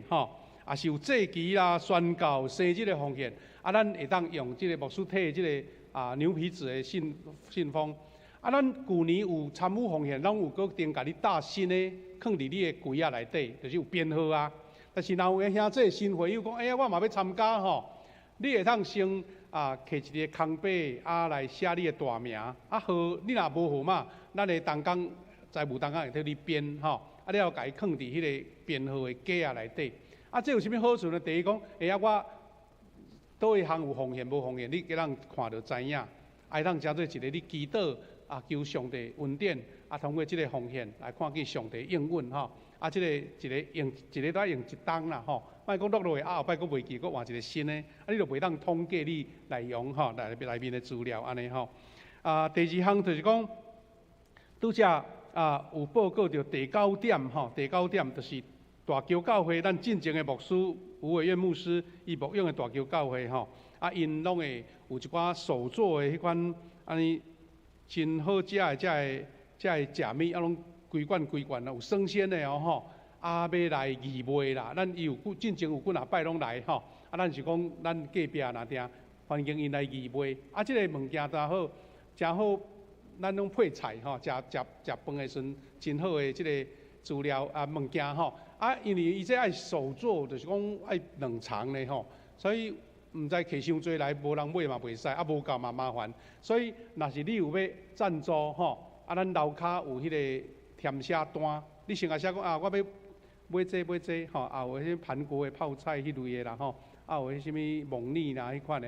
也是有祭旗啦、宣教、生日的奉献，咱会当用这个牧师体的这个牛皮纸的信封。咱旧年有参与奉献，咱有搁定甲你打新的，放伫你的柜内底，就是有编号啊。但是若有个兄弟新会友讲，哎呀，我嘛要参加你会当先摕一个空白来写你的大名号你若无号码，咱的同工财务同工会替你编你要甲伊放伫迄个编号的架内底。这有啥物好处呢？第一讲，我倒一项有奉献无奉献，你给人看着知影，会当当做一个你祈祷求上帝恩典通过这个奉献来看见上帝应允这个一个都用一档啦莫讲落落去后摆佫袂记，佫换一个新的你就袂当统计你内容内面的资料安尼第二项就是讲，拄则有报告着第9点第9点就是大桥教会咱进前的牧师吴伟苑牧师伊牧养的大桥教会因拢会有一寡手作的迄款安尼真好食的遮个食物拢规罐有生鲜的要来义卖啦，咱伊有进前有几若摆拢来咱是讲咱隔壁若定欢迎因来义卖即个物件真好，咱拢配菜食饭的时阵真好的即个资料物件因为伊这爱手做，就是讲爱冷藏的所以毋知摕伤济来，无人买嘛袂使，无够嘛麻烦。所以若是你有要赞助咱楼骹有迄个填写单，你先来写讲我要买这买这有迄韩国的泡菜迄类的啦有迄什物蒙尼啦迄款的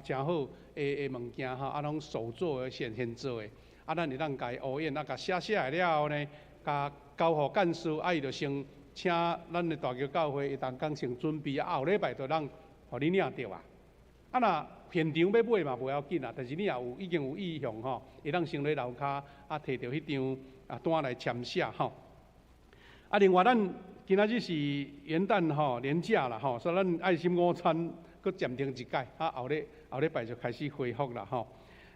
真好的物件拢手做的现做的咱会当甲伊乌印甲写下来了后呢，甲交互干事伊就先请咱的大桥教会当工先准备后礼拜就让互你领着若现场要买嘛无要紧但是你若已经有意向会当先来楼骹摕着迄张单来签写另外咱今仔日是元旦年假啦所以咱爱心午餐佫暂停一届后礼拜就开始恢复啦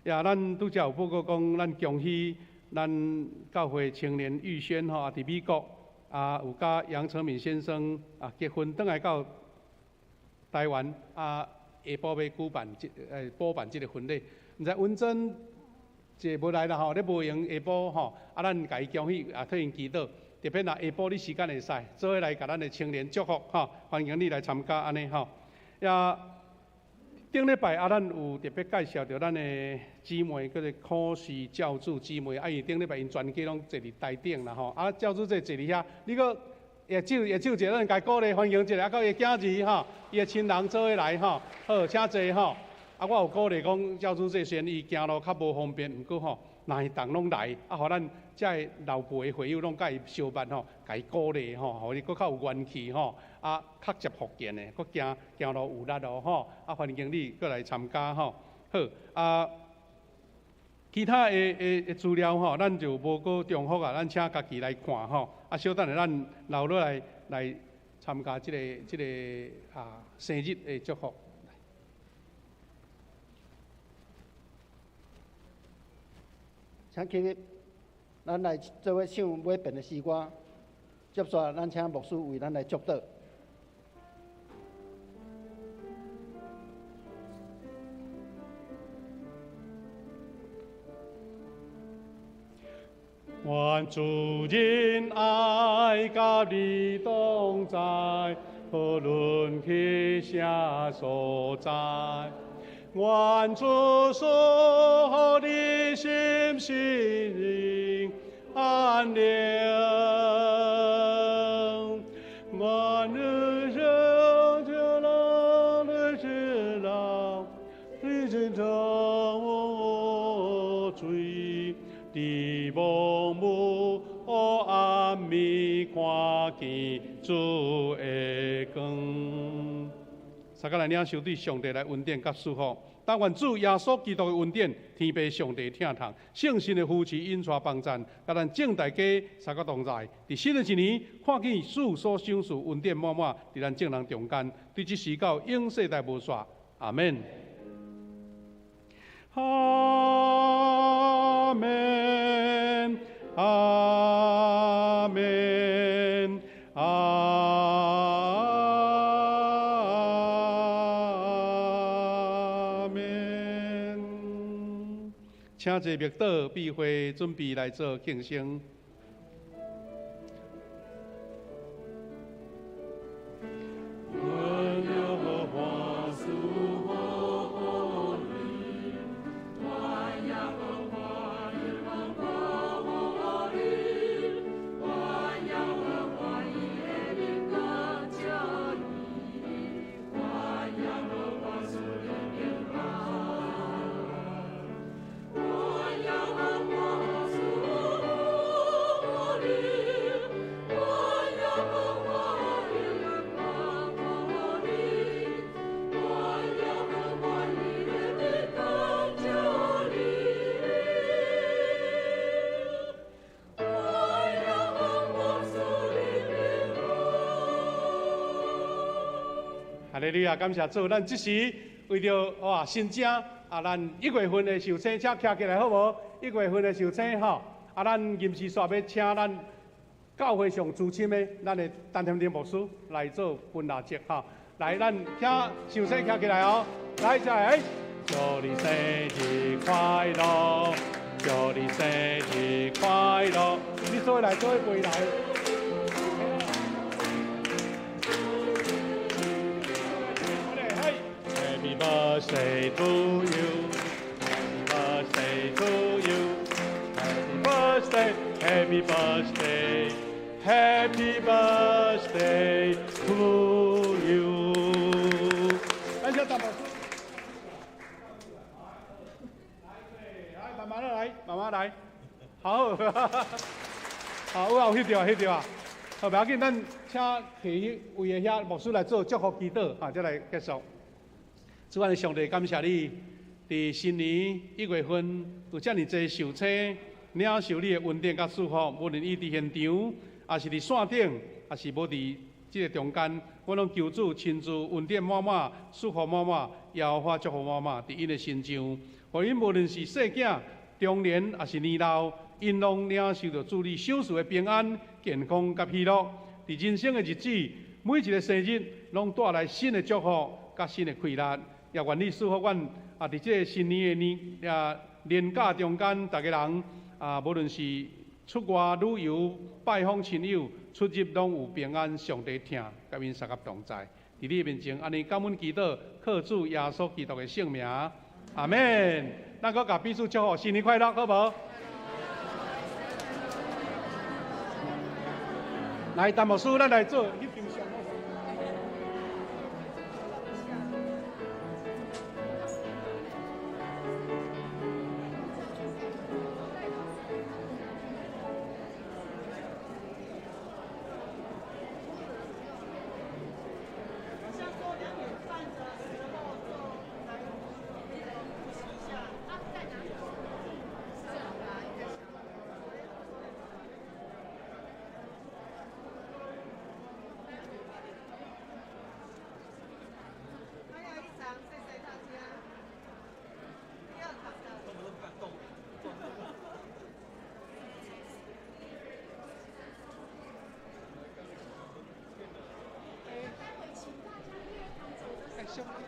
咱拄则有报告讲，咱恭喜咱教会青年玉轩伫美国有甲杨成敏先生结婚，转来到台湾下晡要补办这个婚礼。毋知文珍这无来啦咧无闲下晡咱甲伊恭喜替因祈祷。特别若下晡你时间会使，做伙来甲咱的青年祝福欢迎你来参加安尼顶礼拜咱有特别介绍着咱的姊妹，叫做考试教主姊妹，伊顶礼拜因全家拢坐伫台顶啦教主坐伫遐，你佫也手一个，咱家鼓励欢迎一下，到伊囝儿伊的亲人做伙来好，请坐我有鼓励讲教主这先伊行路较无方便，毋过哪一档拢来互咱遮老辈的会友拢甲伊相伴甲伊鼓励互伊佫较有元气较接福建的，佫行路有力欢迎你佫来参加好其他的资料咱就无佫重复咱请家己来看小等下咱留落来参加这个生日的祝福。请起立，咱来做伙唱尾遍的诗歌，接续咱请牧师为咱来祝祷。愿主人爱甲你同在，无论去啥所在。愿主赐你心灵安宁，愿日生就让日知道，日真诚我追地梦目暗暝看见主的光。撒迦来领受对上帝来恩典甲祝福，但愿主耶稣基督的恩典，天父上帝听从，圣神的扶持引带帮赞，甲咱正大家三个同在。伫新的一年，看见主所赏赐恩典满满，伫咱众人中间，对这时到永世代无煞。阿门。阿门。阿门。阿门。请坐密道，避会准备来做敬圣。哈利路亚，感谢主！咱即时为着哇新正咱1月份的受请，请徛起来好无？1月份的受请吼，咱临时煞要请咱教会上资深的咱的陈天林牧师来做分蜡节吼。来，咱请受请徛起来哦！来，再来，祝你生日快乐，祝你生日快乐！你做来做陪来。Happy birthday to you. Happy birthday to you. Happy birthday. Happy birthday. Happy birthday to you. 感谢大宝叔。来，慢慢来，慢慢来。好，好，有翕到，翕到啊。好，不要紧，咱请其位的遐牧师来做祝福祈祷，再来结束。主啊，上帝感谢你，伫新年1月份有遮尔侪受请，领受你的恩典甲祝福，无论伊伫现场，还是伫线顶，还是无伫即个中间，我拢求主亲自恩典满满，祝福满满，摇花祝福满满，伫因的身上，互因无论是细囝、中年还是年老，因拢领受到主你赏赐的平安、健康甲喜乐。伫人生的日子，每一个生日拢带来新的祝福甲新的快乐。也愿你祝福阮伫这个新年的年假中间，大家人无论是出外旅游、拜访亲友、出入拢有平安，上帝听，甲因三甲同在。伫你面前，安尼感恩祈祷，靠主耶稣基督的圣名，阿门。咱搁甲彼此祝福，新年快乐，好无？来，陈牧师，咱来做翕张相。兄弟。